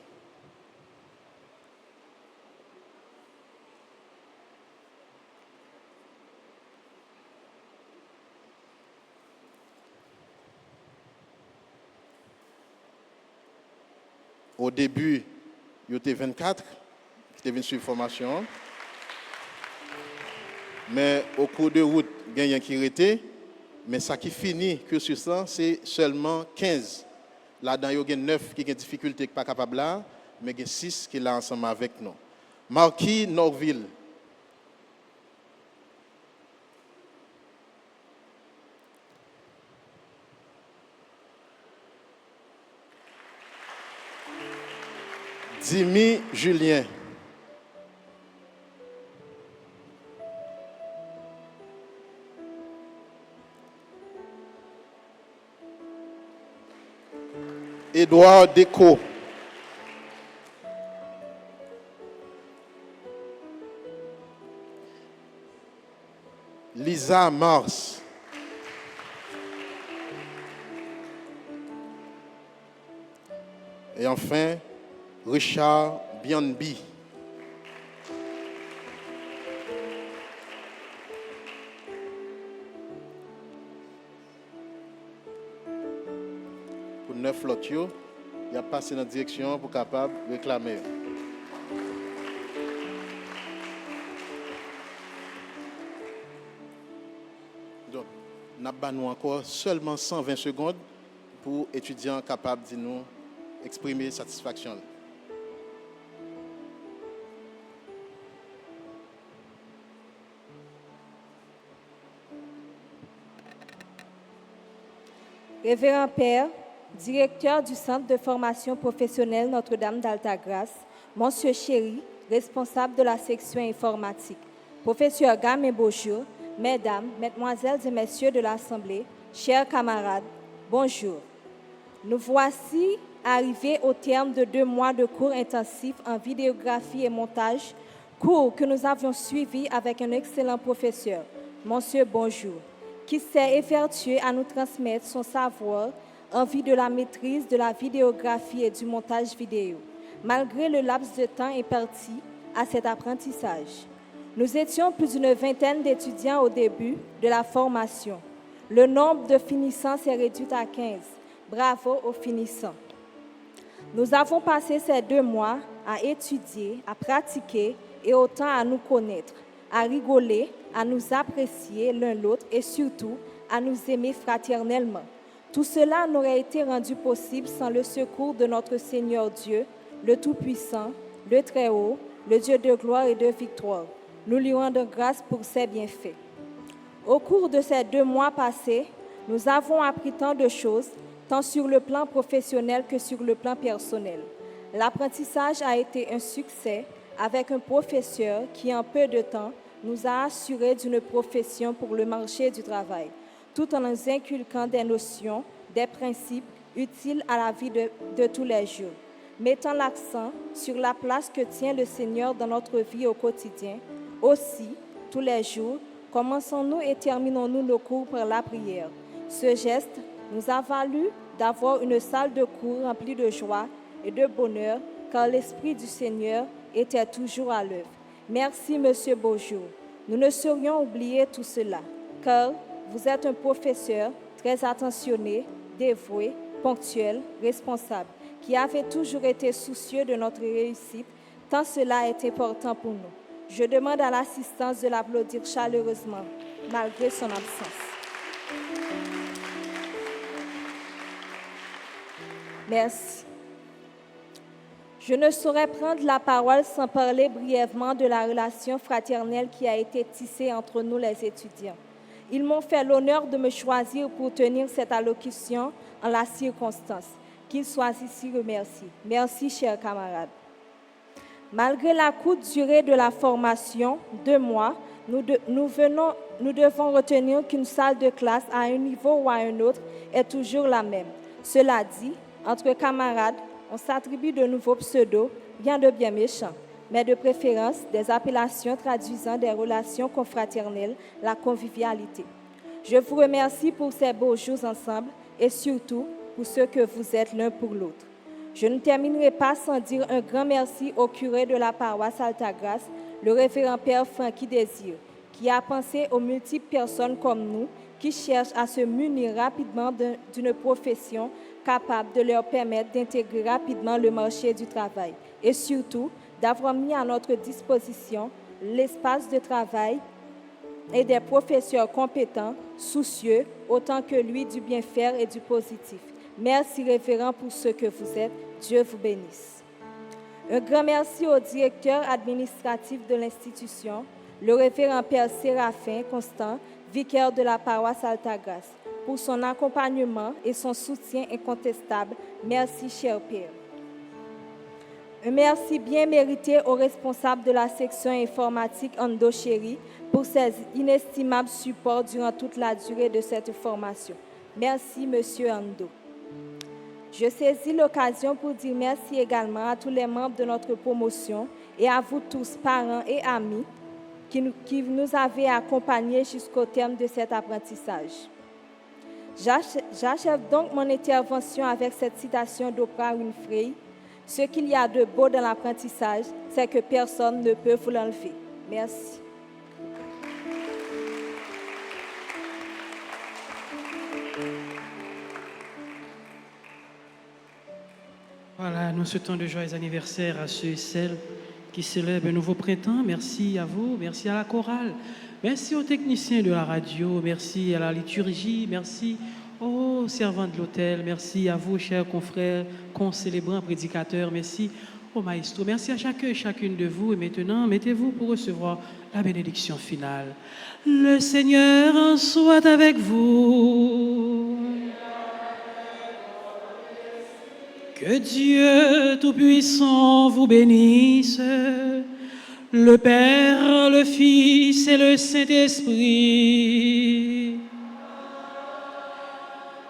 Au début, il y était 24 qui étaient venus suivre formation. Mais au cours de route, il y a qui était. Mais ça qui finit que sur ça, c'est seulement 15. Là-dedans, il y a 9 qui ont des difficultés qui ne sont pas capables là, mais il y a 6 qui sont là ensemble avec nous. Marquis Norville. Dimi Julien. Édouard Déco. Lisa Mars. Et enfin, Richard Bianbi. Pour 9 lots, il a passé dans la direction pour capable de réclamer. Donc, nous avons encore seulement 120 secondes pour étudiants capables de nous exprimer satisfaction. Révérend Père, directeur du Centre de formation professionnelle Notre-Dame d'Altagrace, Monsieur Chéri, responsable de la section informatique, professeur Gamin Bonjour, Mesdames, Mesdemoiselles et Messieurs de l'Assemblée, chers camarades, bonjour. Nous voici arrivés au terme de 2 mois de cours intensifs en vidéographie et montage, cours que nous avions suivis avec un excellent professeur, Monsieur Bonjour, qui s'est efforcé à nous transmettre son savoir en vue de la maîtrise de la vidéographie et du montage vidéo, malgré le laps de temps imparti à cet apprentissage. Nous étions plus d'une vingtaine d'étudiants au début de la formation. Le nombre de finissants s'est réduit à 15. Bravo aux finissants. Nous avons passé ces 2 mois à étudier, à pratiquer et autant à nous connaître, à rigoler, à nous apprécier l'un l'autre et surtout à nous aimer fraternellement. Tout cela n'aurait été rendu possible sans le secours de notre Seigneur Dieu, le Tout-Puissant, le Très-Haut, le Dieu de gloire et de victoire. Nous lui rendons grâce pour ses bienfaits. Au cours de ces 2 mois passés, nous avons appris tant de choses, tant sur le plan professionnel que sur le plan personnel. L'apprentissage a été un succès avec un professeur qui, en peu de temps, nous a assuré d'une profession pour le marché du travail, tout en nous inculquant des notions, des principes utiles à la vie de tous les jours, mettant l'accent sur la place que tient le Seigneur dans notre vie au quotidien. Aussi, tous les jours, commençons-nous et terminons-nous nos cours par la prière. Ce geste nous a valu d'avoir une salle de cours remplie de joie et de bonheur, car l'Esprit du Seigneur était toujours à l'œuvre. Merci, Monsieur Beaujour. Nous ne saurions oublier tout cela, car vous êtes un professeur très attentionné, dévoué, ponctuel, responsable, qui avait toujours été soucieux de notre réussite, tant cela est important pour nous. Je demande à l'assistance de l'applaudir chaleureusement, malgré son absence. Merci. Je ne saurais prendre la parole sans parler brièvement de la relation fraternelle qui a été tissée entre nous les étudiants. Ils m'ont fait l'honneur de me choisir pour tenir cette allocution en la circonstance. Qu'ils soient ici remerciés. Merci, chers camarades. Malgré la courte durée de la formation, 2 mois, nous devons retenir qu'une salle de classe à un niveau ou à un autre est toujours la même. Cela dit, entre camarades, on s'attribue de nouveaux pseudos, rien de bien méchants, mais de préférence des appellations traduisant des relations confraternelles, la convivialité. Je vous remercie pour ces beaux jours ensemble et surtout pour ce que vous êtes l'un pour l'autre. Je ne terminerai pas sans dire un grand merci au curé de la paroisse Altagrace, le révérend Père Francky Désir, qui a pensé aux multiples personnes comme nous qui cherchent à se munir rapidement d'une profession capable de leur permettre d'intégrer rapidement le marché du travail et surtout d'avoir mis à notre disposition l'espace de travail et des professeurs compétents, soucieux, autant que lui du bien faire et du positif. Merci, révérend, pour ce que vous êtes. Dieu vous bénisse. Un grand merci au directeur administratif de l'institution, le révérend Père Séraphin Constant, vicaire de la paroisse Altagrace, pour son accompagnement et son soutien incontestable. Merci, cher Père. Un merci bien mérité au responsable de la section informatique Ando Chéri pour ses inestimables supports durant toute la durée de cette formation. Merci, Monsieur Ando. Je saisis l'occasion pour dire merci également à tous les membres de notre promotion et à vous tous, parents et amis, qui nous avez accompagnés jusqu'au terme de cet apprentissage. J'achève donc mon intervention avec cette citation d'Oprah Winfrey. Ce qu'il y a de beau dans l'apprentissage, c'est que personne ne peut vous l'enlever. Merci. Voilà, nous souhaitons de joyeux anniversaires à ceux et celles qui célèbrent un nouveau printemps. Merci à vous, merci à la chorale, merci aux techniciens de la radio, merci à la liturgie, merci aux servants de l'hôtel, merci à vous, chers confrères, concélébrants, prédicateurs, merci au maestro, merci à chacun et chacune de vous. Et maintenant, mettez-vous pour recevoir la bénédiction finale. Le Seigneur soit avec vous. Que Dieu Tout-Puissant vous bénisse, le Père, le Fils et le Saint-Esprit.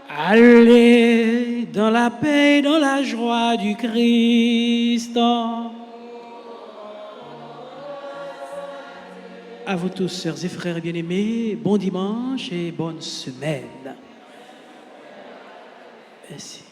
Allez dans la paix et dans la joie du Christ. À vous tous, sœurs et frères bien-aimés, bon dimanche et bonne semaine. Merci.